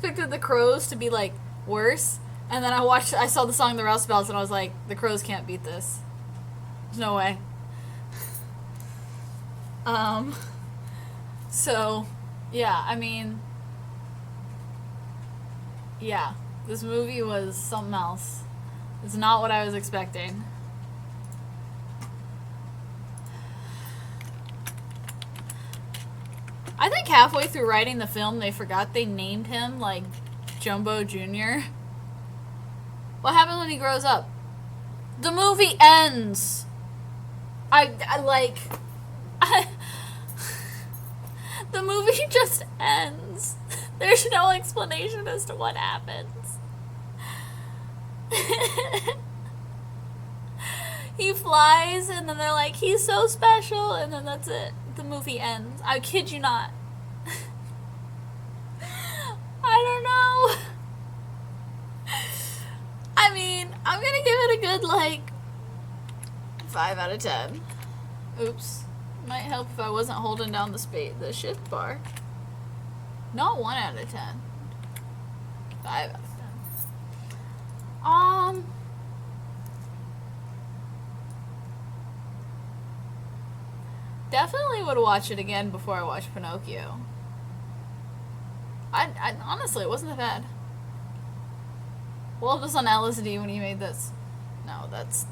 the Crows to be, like, worse, and then I saw the Song of the Roustabouts, and I was like, the Crows can't beat this. There's no way. So, yeah, I mean, yeah, this movie was something else. It's not what I was expecting. I think halfway through writing the film, they forgot they named him, like, Jumbo Jr. What happens when he grows up? The movie ends! The movie just ends. There's no explanation as to what happens. He flies, and then they're like, he's so special, and then that's it. The movie ends. I kid you not. I don't know. I mean, I'm gonna give it a good, like, 5 out of 10. Oops. Might help if I wasn't holding down the shift bar. Not 1 out of 10. 5 out of 10. Definitely would watch it again before I watched Pinocchio. I honestly, it wasn't that bad. Well, it was on LSD when he made this. No, that's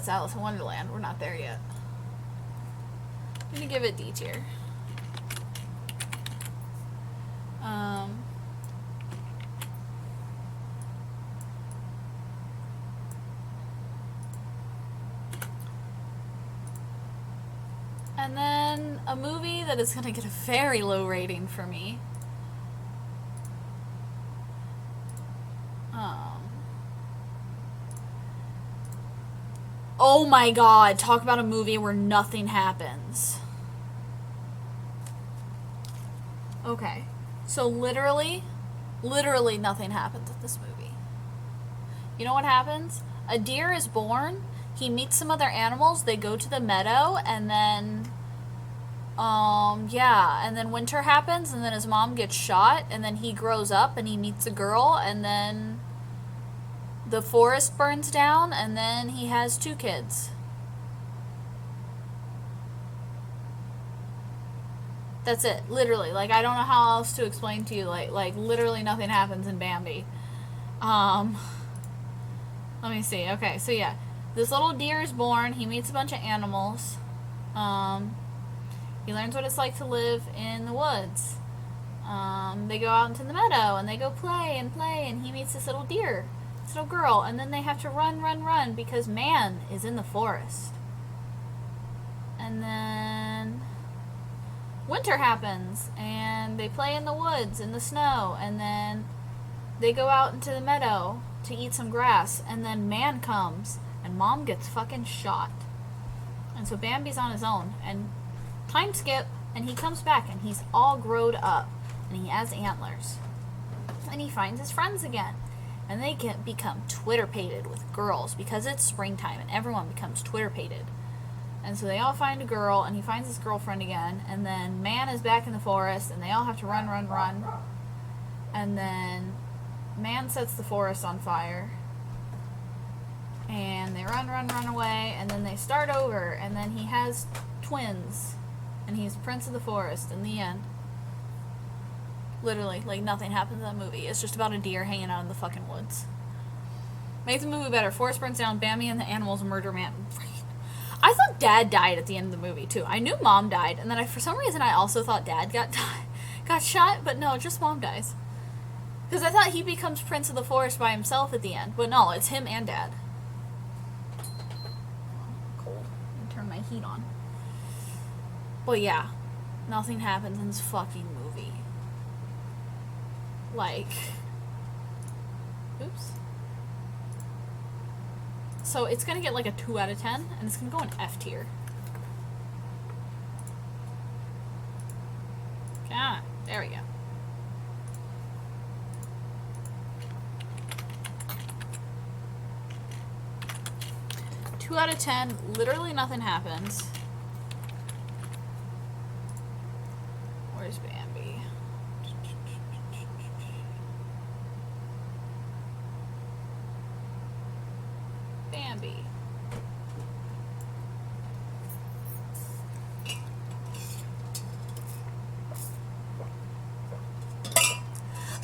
Alice in Wonderland. We're not there yet. I'm gonna give it D tier. And then a movie that is gonna get a very low rating for me. Oh my god, talk about a movie where nothing happens. Okay, so literally nothing happens in this movie. You know what happens? A deer is born, he meets some other animals, they go to the meadow, and then, yeah, and then winter happens, and then his mom gets shot, and then he grows up, and he meets a girl, and then the forest burns down, and then he has 2 kids. That's it, literally. Like, I don't know how else to explain to you. Like literally nothing happens in Bambi. Let me see. Okay, so yeah, this little deer is born. He meets a bunch of animals. He learns what it's like to live in the woods. They go out into the meadow, and they go play, and he meets this little deer. Little girl, and then they have to run because man is in the forest. And then winter happens, and they play in the woods in the snow, and then they go out into the meadow to eat some grass, and then man comes, and mom gets fucking shot. And so Bambi's on his own, and time skip, and he comes back, and he's all growed up, and he has antlers, and he finds his friends again. And they can become Twitter-pated with girls because it's springtime and everyone becomes Twitter-pated. And so they all find a girl, and he finds his girlfriend again, and then man is back in the forest, and they all have to run. And then man sets the forest on fire. And they run away, and then they start over, and then he has twins. And he's Prince of the Forest in the end. Literally, like, nothing happens in that movie. It's just about a deer hanging out in the fucking woods. Makes the movie better. Forest burns down, Bambi and the animals murder man. I thought Dad died at the end of the movie, too. I knew Mom died, and then for some reason I also thought Dad got shot, but no, just Mom dies. Because I thought he becomes Prince of the Forest by himself at the end, but no, it's him and Dad. Cold. Turn my heat on. But yeah, nothing happens in this fucking movie. Like, oops. So it's gonna get like a 2 out of 10, and it's gonna go in F tier. Ah, there we go. Two out of 10, literally nothing happens. Where's Bambi? Bambi.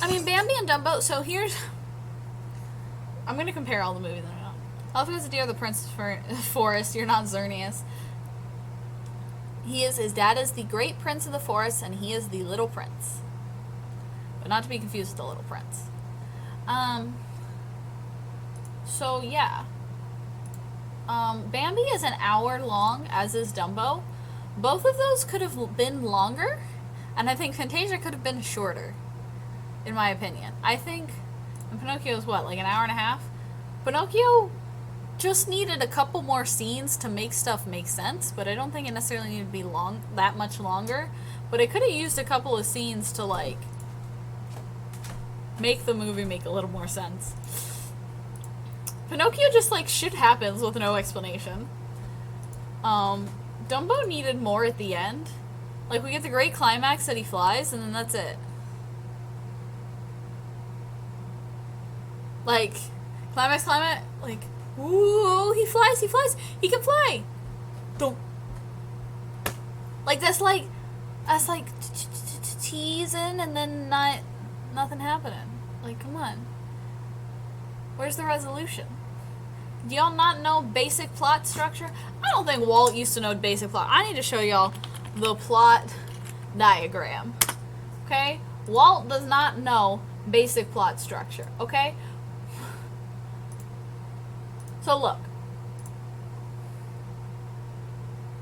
I mean, Bambi and Dumbo, so here's... I'm going to compare all the movies. Elf is a deer, the Prince of Forest, you're not Xerneas. His dad is the great Prince of the Forest, and he is the little prince. But not to be confused with the little prince. So, yeah. Bambi is an hour long, as is Dumbo. Both of those could have been longer, and I think Fantasia could have been shorter, in my opinion. I think, and Pinocchio is what, like an hour and a half? Pinocchio just needed a couple more scenes to make stuff make sense, but I don't think it necessarily needed to be that much longer. But it could have used a couple of scenes to, like, make the movie make a little more sense. Pinocchio just, like, shit happens with no explanation. Dumbo needed more at the end. Like, we get the great climax that he flies, and then that's it. Like, climax, like, ooh, he flies, he can fly! Don't. Like, that's like teasing and then nothing happening. Like, come on. Where's the resolution? Do y'all not know basic plot structure? I don't think Walt used to know basic plot. I need to show y'all the plot diagram. Okay? Walt does not know basic plot structure. Okay? So look.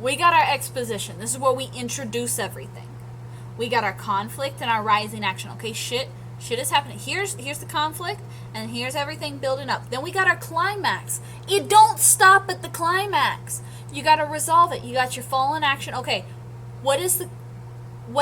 We got our exposition. This is where we introduce everything. We got our conflict and our rising action. Okay, shit is happening. Here's the conflict, and here's everything building up. Then we got our climax. It don't stop at the climax. You gotta resolve it. You got your fallen action. Okay, what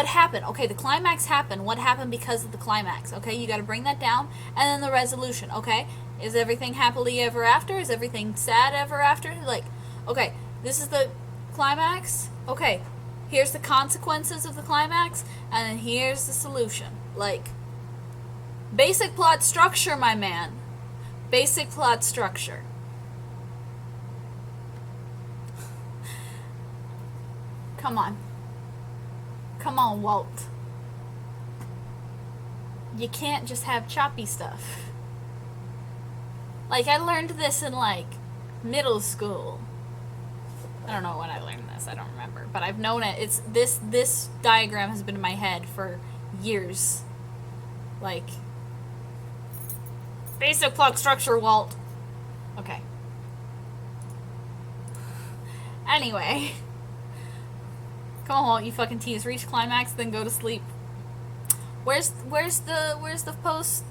happened? Okay, the climax happened. What happened because of the climax? Okay, you gotta bring that down, and then the resolution. Okay, is everything happily ever after? Is everything sad ever after? Like, okay, this is the climax. Okay, here's the consequences of the climax, and then here's the solution. Like, basic plot structure, my man. Basic plot structure. Come on. Come on, Walt. You can't just have choppy stuff. Like, I learned this in, like, middle school. I don't know when I learned this. I don't remember. But I've known it. It's this diagram has been in my head for years. Like, basic plot structure, Walt. Okay. Anyway. Come on, Walt, you fucking tease. Reach climax, then go to sleep. Where's the post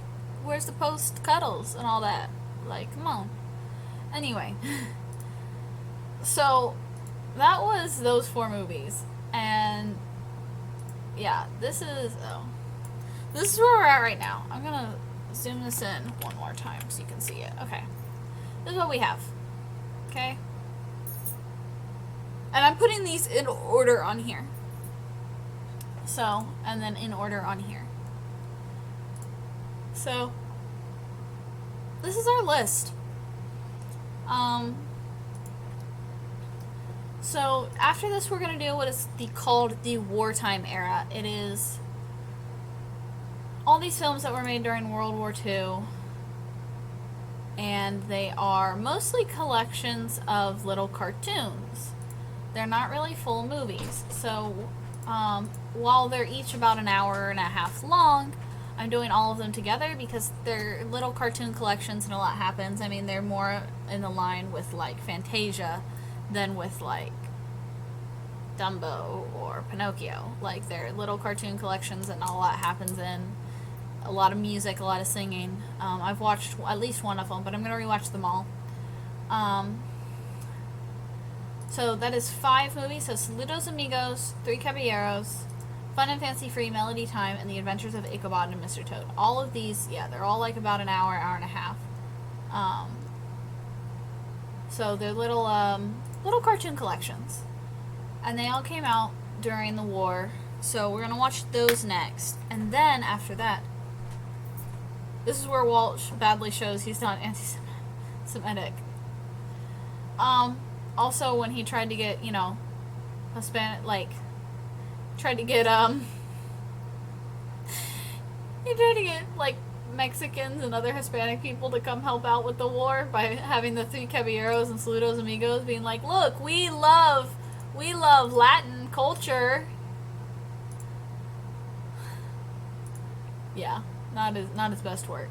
cuddles and all that? Like, come on. Anyway. So, that was those 4 movies. And, yeah, this is where we're at right now. I'm gonna zoom this in one more time so you can see it. Okay. This is what we have. Okay? And I'm putting these in order on here. So, and then in order on here. So, this is our list. So, after this we're going to do what is called the Wartime Era. It is all these films that were made during World War II. And they are mostly collections of little cartoons. they're not really full movies. So while they're each about an hour and a half long, I'm doing all of them together because they're little cartoon collections and a lot happens. I mean, they're more in the line with like Fantasia than with like Dumbo or Pinocchio. Like, they're little cartoon collections and a lot happens in. A lot of music, a lot of singing. I've watched at least one of them, but I'm going to rewatch them all. So that is 5 movies. So Saludos Amigos, Three Caballeros, Fun and Fancy Free, Melody Time, and The Adventures of Ichabod and Mr. Toad. All of these, yeah, they're all like about an hour, hour and a half. So they're little cartoon collections. And they all came out during the war. So we're going to watch those next. And then after that, this is where Walsh badly shows he's not anti-Semitic. Also, when he tried to get, you know, Hispanic, like, tried to get, he tried to get, like, Mexicans and other Hispanic people to come help out with the war by having the Three Caballeros and Saludos Amigos being like, look, we love Latin culture. Yeah, not his best work.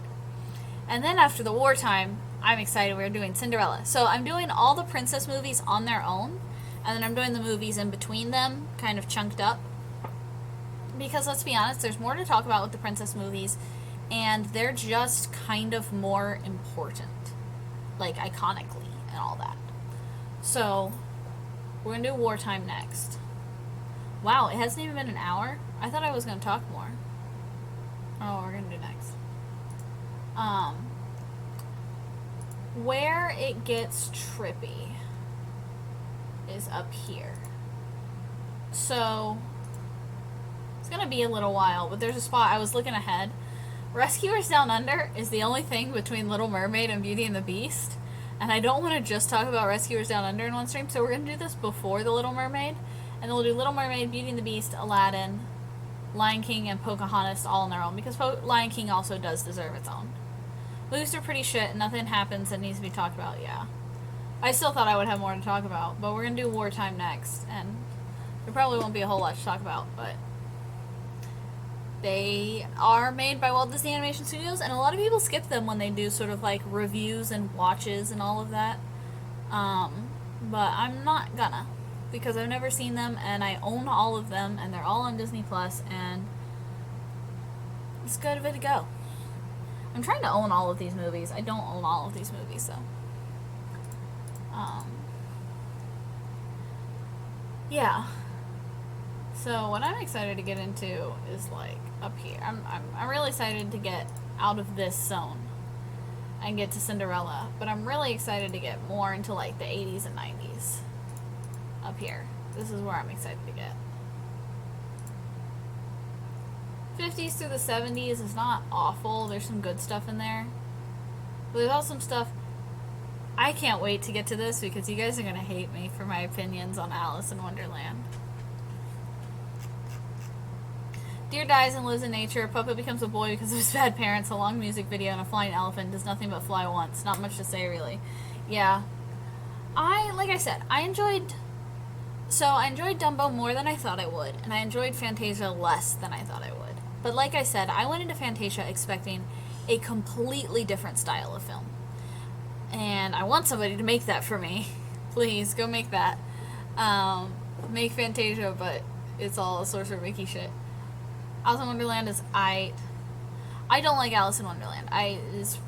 And then after the wartime, I'm excited. We're doing Cinderella. So I'm doing all the princess movies on their own, and then I'm doing the movies in between them, kind of chunked up. Because let's be honest, there's more to talk about with the princess movies, and they're just kind of more important, like iconically and all that. So we're gonna do wartime next. Wow, it hasn't even been an hour. I thought I was gonna talk more. Oh, we're gonna do next. Where it gets trippy is up here. So it's gonna be a little while, but there's a spot. I was looking ahead. Rescuers Down Under is the only thing between Little Mermaid and Beauty and the Beast, and I don't want to just talk about Rescuers Down Under in one stream, so we're gonna do this before the Little Mermaid, and then we'll do Little Mermaid, Beauty and the Beast, Aladdin, Lion King, and Pocahontas all on their own, because Lion King also does deserve its own. Movies are pretty shit, and nothing happens that needs to be talked about, yeah. I still thought I would have more to talk about, but we're going to do wartime next, and there probably won't be a whole lot to talk about, but they are made by Walt Disney Animation Studios, and a lot of people skip them when they do sort of like reviews and watches and all of that, but I'm not gonna, because I've never seen them, and I own all of them, and they're all on Disney Plus, and it's good of it to go. I'm trying to own all of these movies. I don't own all of these movies, though. Yeah. So what I'm excited to get into is like up here. I'm really excited to get out of this zone and get to Cinderella, but I'm really excited to get more into like the 80s and 90s up here. This is where I'm excited to get. 50s through the 70s is not awful. There's some good stuff in there. But there's also some stuff. I can't wait to get to this because you guys are going to hate me for my opinions on Alice in Wonderland. Deer dies and lives in nature. Puppet becomes a boy because of his bad parents. A long music video and a flying elephant does nothing but fly once. Not much to say, really. Yeah. Like I said, I enjoyed Dumbo more than I thought I would. And I enjoyed Fantasia less than I thought I would. But like I said, I went into Fantasia expecting a completely different style of film. And I want somebody to make that for me. Please, go make that. Make Fantasia, but it's all Sorcerer Mickey shit. Alice in Wonderland is... I don't like Alice in Wonderland. Is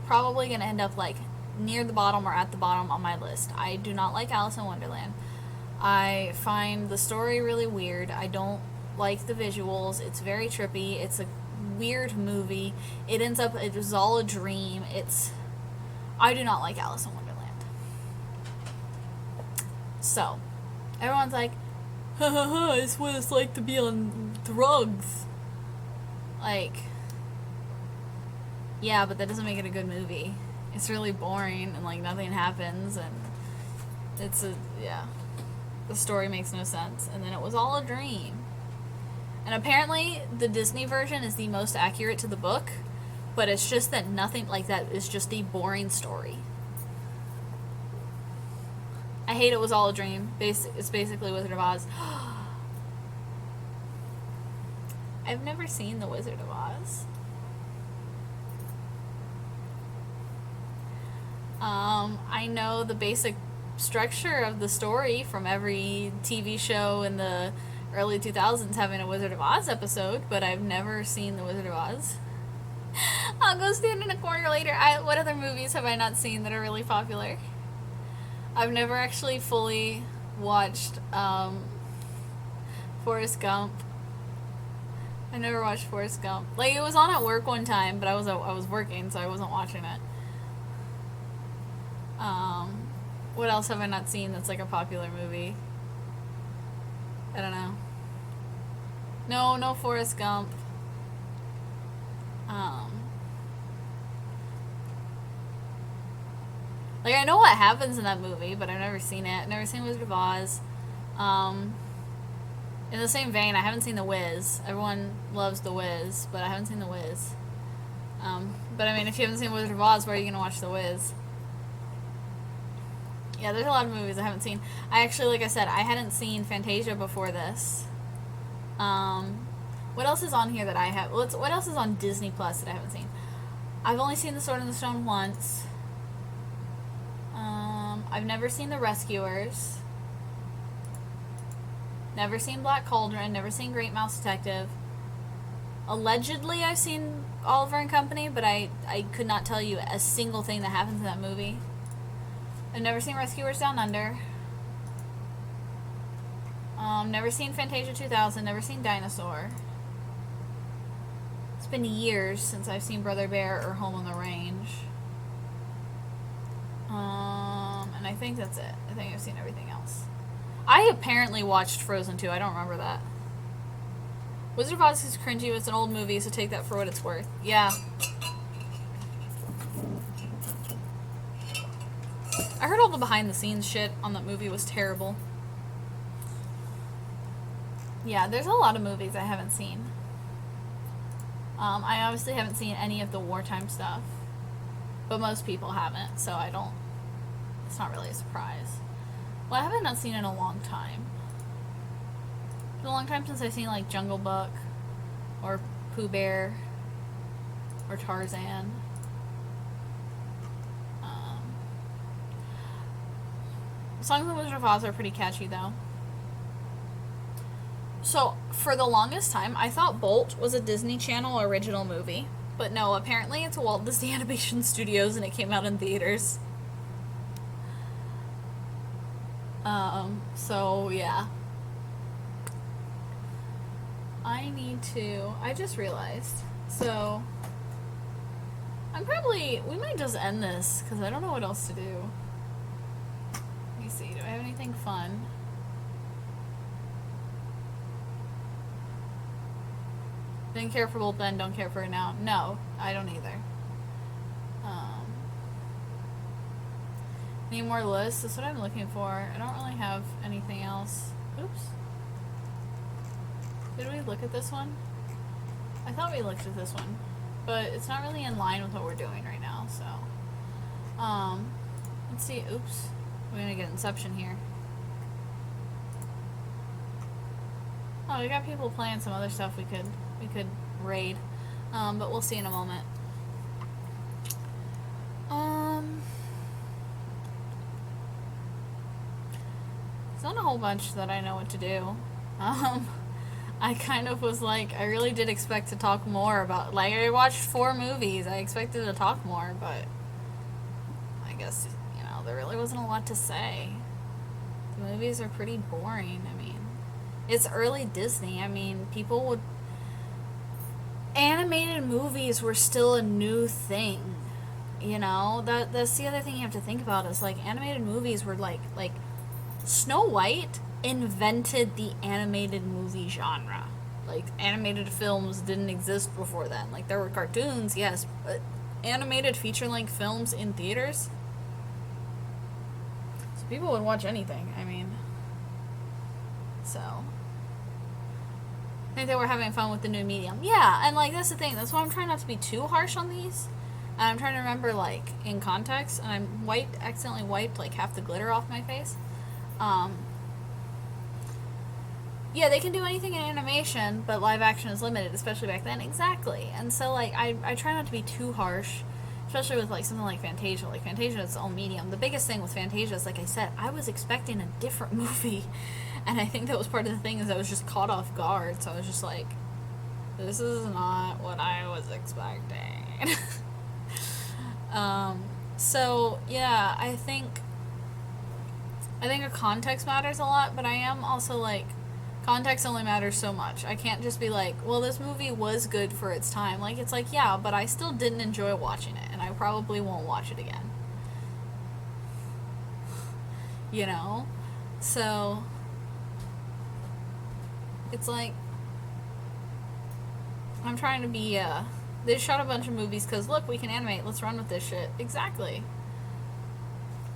probably going to end up, like, near the bottom or at the bottom on my list. I do not like Alice in Wonderland. I find the story really weird. I don't like the visuals. It's very trippy. It's a weird movie. It was all a dream. I do not like Alice in Wonderland. So, everyone's like, ha ha ha, it's what it's like to be on drugs. Like, yeah, but that doesn't make it a good movie. It's really boring, and like nothing happens, and yeah. The story makes no sense, and then it was all a dream. And apparently, the Disney version is the most accurate to the book, but it's just that nothing like that is just a boring story. I hate It Was All a Dream. It's basically Wizard of Oz. I've never seen The Wizard of Oz. I know the basic structure of the story from every TV show in the early 2000s having a Wizard of Oz episode, but I've never seen The Wizard of Oz. I'll go stand in a corner later. What other movies have I not seen that are really popular? I've never actually fully watched Forrest Gump. I never watched Forrest Gump. Like, it was on at work one time, but I was working, so I wasn't watching it. What else have I not seen that's like a popular movie? I don't know. No Forrest Gump. Like, I know what happens in that movie, but I've never seen it. I've never seen Wizard of Oz. In the same vein, I haven't seen The Wiz. Everyone loves The Wiz, but I haven't seen The Wiz. But I mean, if you haven't seen Wizard of Oz, where are you going to watch The Wiz? Yeah, there's a lot of movies I haven't seen. I actually, like I said, I hadn't seen Fantasia before this. What else is on here that I have? What else is on Disney Plus that I haven't seen? I've only seen The Sword in the Stone once. I've never seen The Rescuers. Never seen Black Cauldron. Never seen Great Mouse Detective. Allegedly, I've seen Oliver and Company, but I could not tell you a single thing that happens in that movie. I've never seen Rescuers Down Under. Never seen Fantasia 2000. Never seen Dinosaur. It's been years since I've seen Brother Bear or Home on the Range. And I think that's it. I think I've seen everything else. I apparently watched Frozen 2. I don't remember that. Wizard of Oz is cringy. It's an old movie, so take that for what it's worth. Yeah. I heard all the behind-the-scenes shit on that movie was terrible. Yeah, there's a lot of movies I haven't seen. I obviously haven't seen any of the wartime stuff. But most people haven't, so I don't... It's not really a surprise. Well, I haven't not seen in a long time. It's been a long time since I've seen, like, Jungle Book, or Pooh Bear, or Tarzan. Songs of the Wizard of Oz are pretty catchy, though. So, for the longest time, I thought Bolt was a Disney Channel original movie. But no, apparently it's Walt Disney Animation Studios, and it came out in theaters. So, yeah. I just realized. So, we might just end this, because I don't know what else to do. Let me see, do I have anything fun? Didn't care for both then, don't care for it now. No, I don't either. Any more lists? That's what I'm looking for. I don't really have anything else. Oops. Did we look at this one? I thought we looked at this one. But it's not really in line with what we're doing right now, so. Let's see. Oops. We're gonna get Inception here. Oh, we got people playing some other stuff we could raid. But we'll see in a moment. It's not a whole bunch that I know what to do. I kind of was like, I really did expect to talk more about, like, I watched 4 movies. I expected to talk more, but I guess, there really wasn't a lot to say. The movies are pretty boring. I mean, it's early Disney. I mean, animated movies were still a new thing. That's the other thing you have to think about is, like, animated movies were like Snow White invented the animated movie genre. Like, animated films didn't exist before then. Like, there were cartoons, yes, but animated feature-length films in theaters? So people would watch anything, I mean. So. I think they were having fun with the new medium. Yeah, and, like, that's the thing. That's why I'm trying not to be too harsh on these. And I'm trying to remember, like, in context, and accidentally wiped, like, half the glitter off my face. Um, yeah, they can do anything in animation, but live action is limited, especially back then. Exactly. And so, like, I try not to be too harsh, especially with, like, something like Fantasia. Like, Fantasia is its own medium. The biggest thing with Fantasia is, like I said, I was expecting a different movie. And I think that was part of the thing, is I was just caught off guard. So I was just like, this is not what I was expecting. So, yeah, I think a context matters a lot, but I am also, like, context only matters so much. I can't just be like, well, this movie was good for its time. Like, it's like, yeah, but I still didn't enjoy watching it, and I probably won't watch it again. You know? So, it's like, I'm trying to be, they shot a bunch of movies because, look, we can animate, let's run with this shit. Exactly.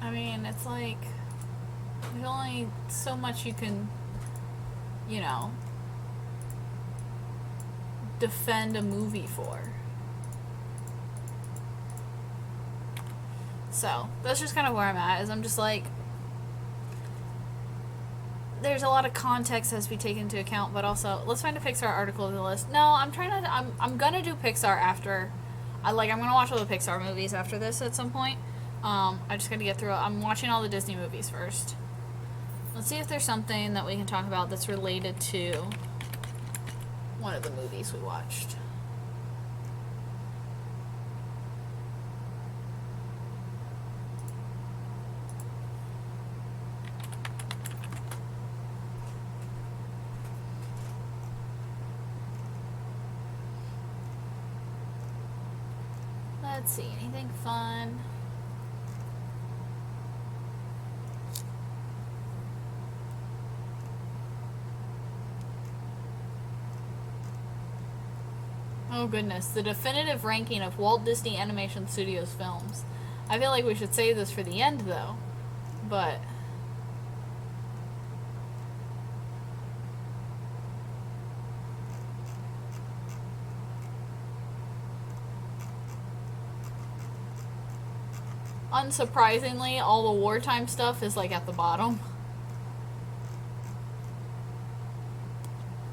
I mean, it's like, there's only so much you can, you know, defend a movie for. So, that's just kind of where I'm at, is I'm just like, there's a lot of context that has to be taken into account, but also, let's find a Pixar article in the list. No, I'm gonna do Pixar after, I'm gonna watch all the Pixar movies after this at some point. I just gotta get through it. I'm watching all the Disney movies first. Let's see if there's something that we can talk about that's related to one of the movies we watched. Let's see, anything fun? Oh goodness, the definitive ranking of Walt Disney Animation Studios films. I feel like we should save this for the end though, but unsurprisingly, all the wartime stuff is like at the bottom.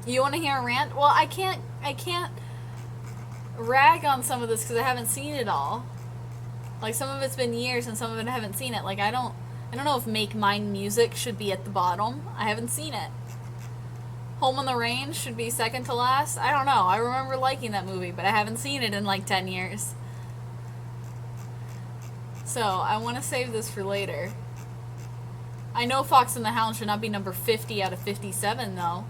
You want to hear a rant? Well, I can't rag on some of this because I haven't seen it all. Like, some of it's been years and some of it I haven't seen it. Like, I don't know if Make Mine Music should be at the bottom. I haven't seen it. Home on the Range should be second to last. I don't know. I remember liking that movie, but I haven't seen it in like 10 years. So, I want to save this for later. I know Fox and the Hound should not be number 50 out of 57, though.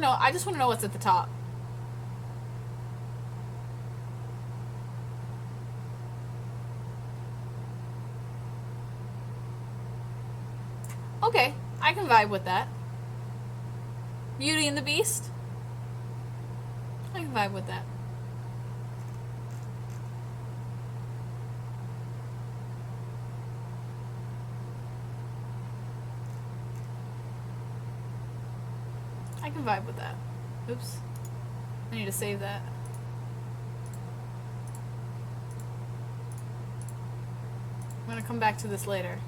I just want to know what's at the top. Okay, I can vibe with that. Beauty and the Beast? I can vibe with that. I can vibe with that. Oops. I need to save that. I'm gonna come back to this later.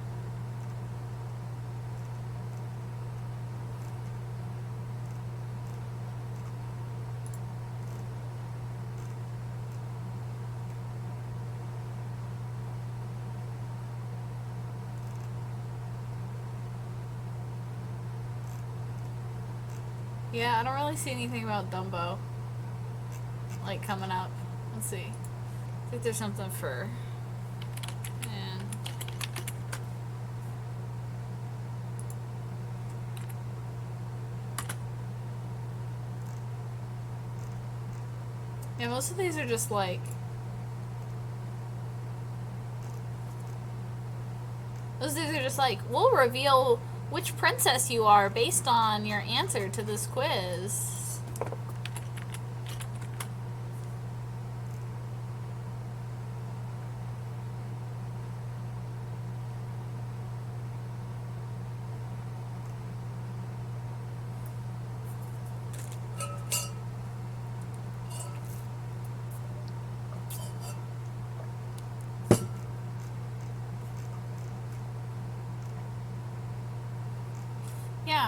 Yeah, I don't really see anything about Dumbo, like, coming up. Let's see. I think there's something for... Yeah, most of these are just like... Most of these are just like, we'll reveal which princess you are based on your answer to this quiz.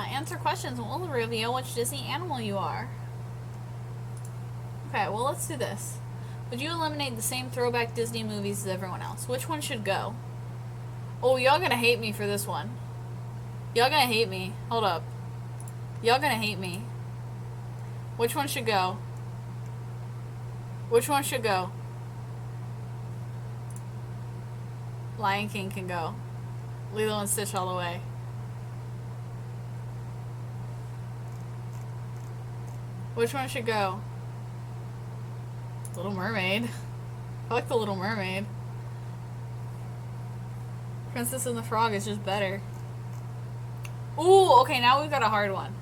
answer questions and we'll reveal which Disney animal you are. Okay, well, let's do this. Would you eliminate the same throwback Disney movies as everyone else? Which one should go? Oh, y'all gonna hate me for this one. Y'all gonna hate me. Hold up. Y'all gonna hate me. Which one should go? Which one should go? Lion King can go. Lilo and Stitch all the way. Which one should go? Little Mermaid. I like the Little Mermaid. Princess and the Frog is just better. Ooh, okay, now we've got a hard one.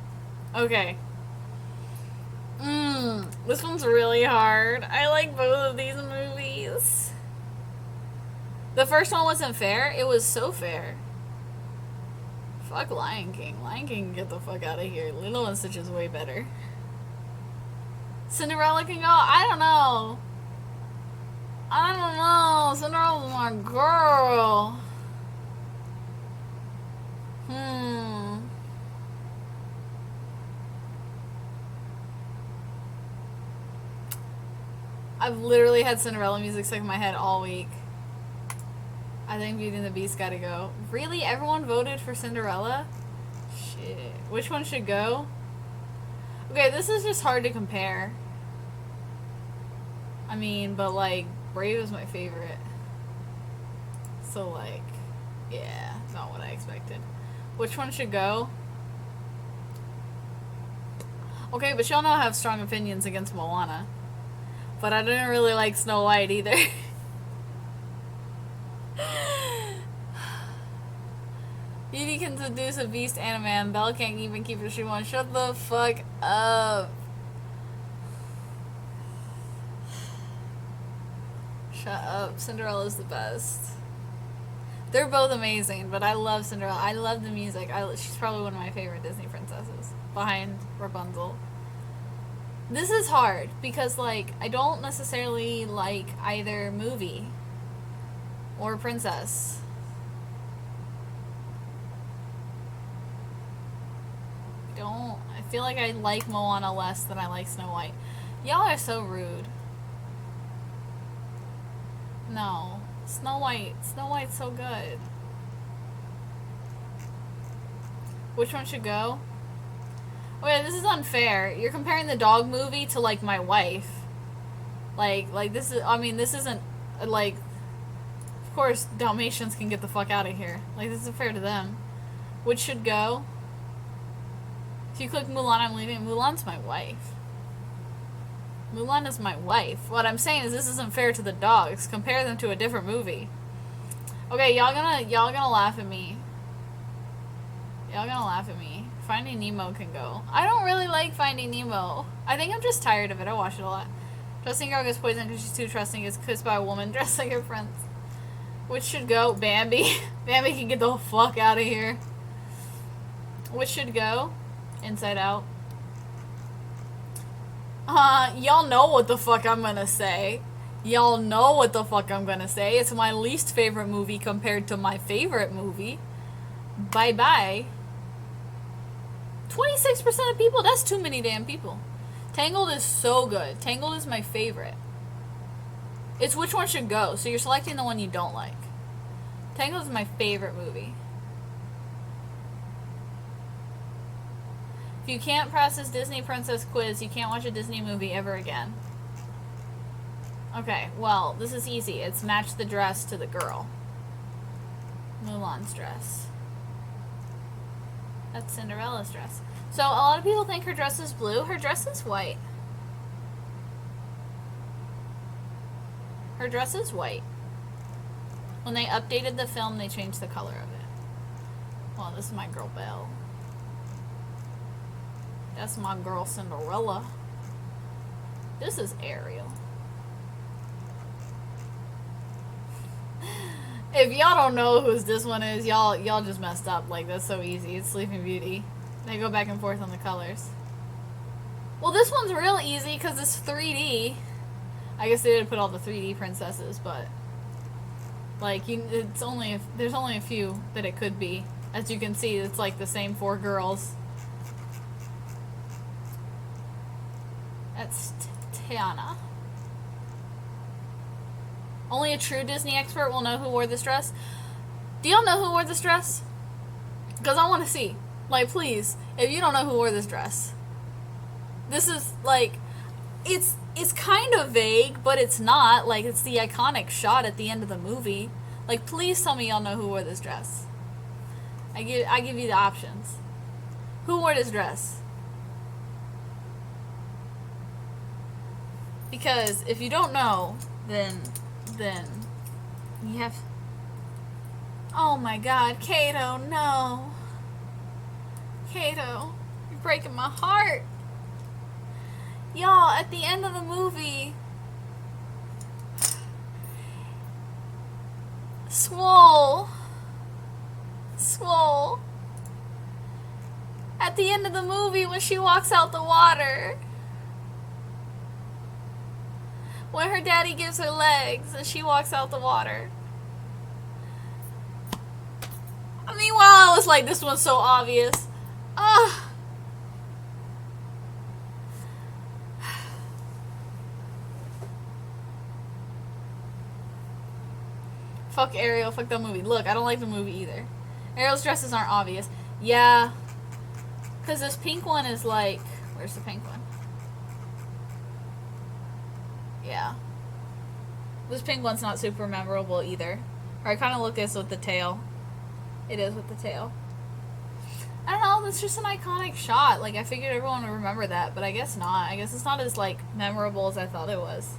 Okay. This one's really hard. I like both of these movies. The first one wasn't fair. It was so fair. Fuck Lion King. Lion King, get the fuck out of here. Lilo and Stitch is way better. Cinderella can go? I don't know. I don't know. Cinderella's my girl. I've literally had Cinderella music stuck in my head all week. I think Beauty and the Beast gotta go. Really? Everyone voted for Cinderella? Shit. Which one should go? Okay, this is just hard to compare. I mean, but like, Brave is my favorite. So like, yeah, not what I expected. Which one should go? Okay, but y'all know I have strong opinions against Moana. But I didn't really like Snow White either. Beauty can seduce a beast and a man. Belle can't even keep her shoe on. Shut the fuck up. Shut up. Cinderella's the best. They're both amazing, but I love Cinderella. I love the music. She's probably one of my favorite Disney princesses. Behind Rapunzel. This is hard because, like, I don't necessarily like either movie or princess. I feel like I like Moana less than I like Snow White. Y'all are so rude. No. Snow White's so good. Which one should go? Okay, this is unfair. You're comparing the dog movie to, like, my wife. Like, this is, I mean, this isn't, like, of course, Dalmatians can get the fuck out of here. Like, this isn't fair to them. Which should go? If you click Mulan, I'm leaving. Mulan's my wife. Mulan is my wife. What I'm saying is this isn't fair to the dogs. Compare them to a different movie. Okay, y'all gonna laugh at me. Y'all gonna laugh at me. Finding Nemo can go. I don't really like Finding Nemo. I think I'm just tired of it. I watch it a lot. Trusting girl gets poisoned because she's too trusting. Gets kissed by a woman dressed like her friends. Which should go? Bambi. Bambi can get the fuck out of here. Which should go? Inside Out. Y'all know what the fuck I'm gonna say. Y'all know what the fuck I'm gonna say. It's my least favorite movie compared to my favorite movie. Bye-bye. 26% of people? That's too many damn people. Tangled is so good. Tangled is my favorite. It's which one should go, so you're selecting the one you don't like. Tangled is my favorite movie. If you can't pass this Disney Princess quiz, you can't watch a Disney movie ever again. Okay, well, this is easy. It's match the dress to the girl. Mulan's dress. That's Cinderella's dress. So, a lot of people think her dress is blue. Her dress is white. Her dress is white. When they updated the film, they changed the color of it. Well, this is my girl Belle. That's my girl Cinderella. This is Ariel. If y'all don't know whose this one is, y'all just messed up. Like, that's so easy. It's Sleeping Beauty. They go back and forth on the colors. Well, this one's real easy because it's 3D. I guess they didn't put all the 3D princesses, but like, there's only a few that it could be. As you can see, it's like the same 4 girls. Tiana. Only a true Disney expert will know who wore this dress. Do y'all know who wore this dress? Because I want to see. Like, please, if you don't know who wore this dress. This is, like, it's kind of vague, but it's not. Like, it's the iconic shot at the end of the movie. Like, please tell me y'all know who wore this dress. I give you the options. Who wore this dress? Because if you don't know, then you have... Oh my god, Kato, no. Kato, you're breaking my heart. Y'all, at the end of the movie, Swole. At the end of the movie, when she walks out the water, when her daddy gives her legs and she walks out the water. Meanwhile, I was like, this one's so obvious. Ugh. Fuck Ariel, fuck that movie. Look, I don't like the movie either. Ariel's dresses aren't obvious. Yeah. Because this pink one is like... Where's the pink one? Yeah. This pink one's not super memorable either. Or I kind of look this with the tail. It is with the tail. I don't know, it's just an iconic shot. Like, I figured everyone would remember that, but I guess not. I guess it's not as, like, memorable as I thought it was.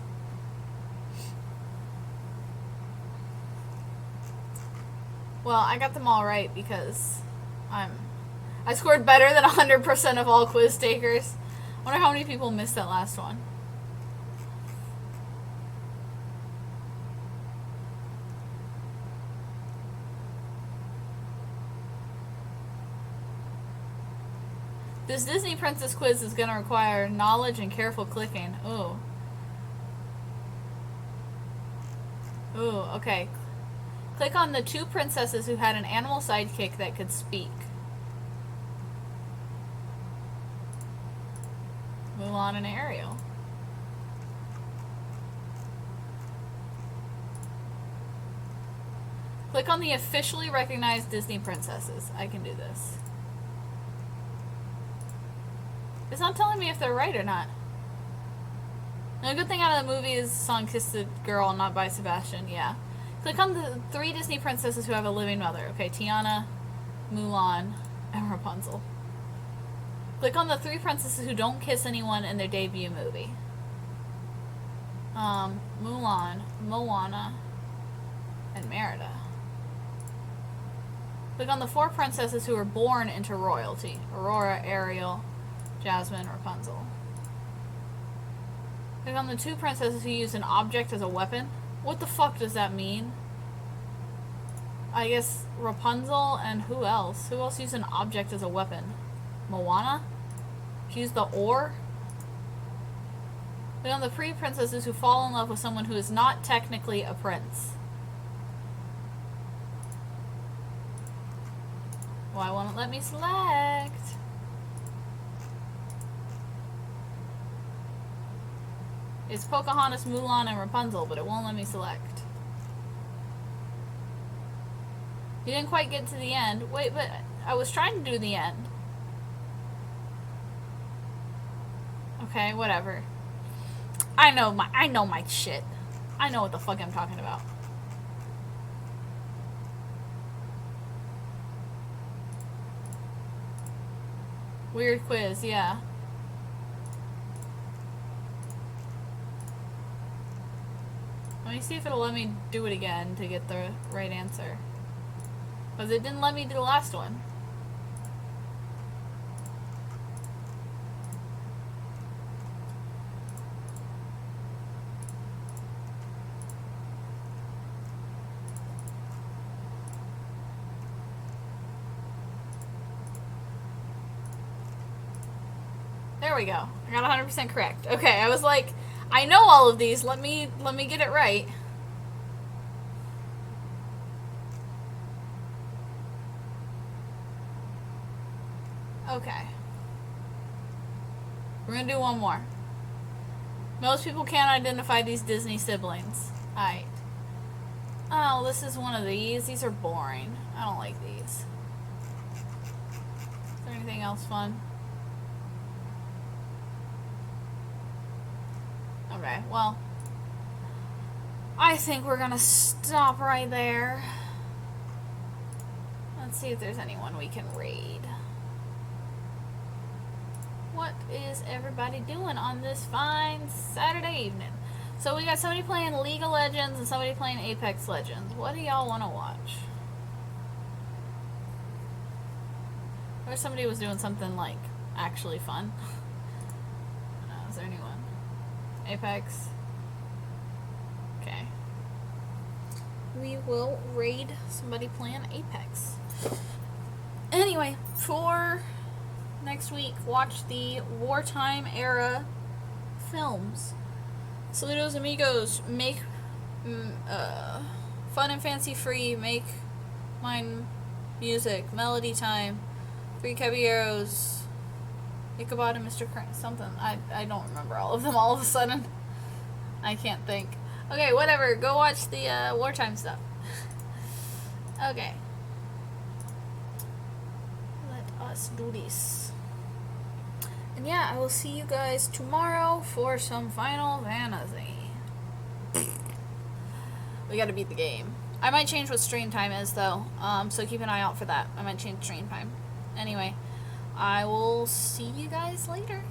Well, I got them all right because I scored better than 100% of all quiz takers. I wonder how many people missed that last one. This Disney Princess quiz is going to require knowledge and careful clicking. Ooh. Ooh, okay. Click on the 2 princesses who had an animal sidekick that could speak. Mulan and Ariel. Click on the officially recognized Disney princesses. I can do this. It's not telling me if they're right or not. The good thing out of the movie is the song Kiss the Girl, not by Sebastian, yeah. Click on the 3 Disney princesses who have a living mother. Okay, Tiana, Mulan, and Rapunzel. Click on the 3 princesses who don't kiss anyone in their debut movie. Mulan, Moana, and Merida. Click on the 4 princesses who were born into royalty. Aurora, Ariel, Jasmine, Rapunzel. Click on the 2 princesses who use an object as a weapon. What the fuck does that mean? I guess Rapunzel and who else? Who else used an object as a weapon? Moana? She used the oar? Click on the 3 princesses who fall in love with someone who is not technically a prince. Why won't it let me select? It's Pocahontas, Mulan, and Rapunzel, but it won't let me select. You didn't quite get to the end. Wait, but I was trying to do the end. Okay, whatever. I know my shit. I know what the fuck I'm talking about. Weird quiz, yeah. Let me see if it'll let me do it again to get the right answer. Because it didn't let me do the last one. There we go. I got 100% correct. Okay, I was like, I know all of these. Let me get it right. Okay. We're gonna do one more. Most people can't identify these Disney siblings. Alright. Oh, this is one of these. These are boring. I don't like these. Is there anything else fun? Okay, well, I think we're gonna stop right there. Let's see if there's anyone we can raid. What is everybody doing on this fine Saturday evening? So we got somebody playing League of Legends and somebody playing Apex Legends. What do y'all want to watch? Or somebody was doing something like actually fun. Is there anyone? Apex. Okay. We will raid somebody playing Apex. Anyway, for next week, watch the Wartime Era films. Saludos amigos, make fun and fancy free, make mine music, melody time, Three Caballeros, Ichabod and Mr. Crane, something. I don't remember all of them all of a sudden. I can't think. Okay, whatever, go watch the wartime stuff. Okay. Let us do this. And yeah, I will see you guys tomorrow for some Final Fantasy. We gotta beat the game. I might change what stream time is, though. So keep an eye out for that. I might change stream time. Anyway, I will see you guys later.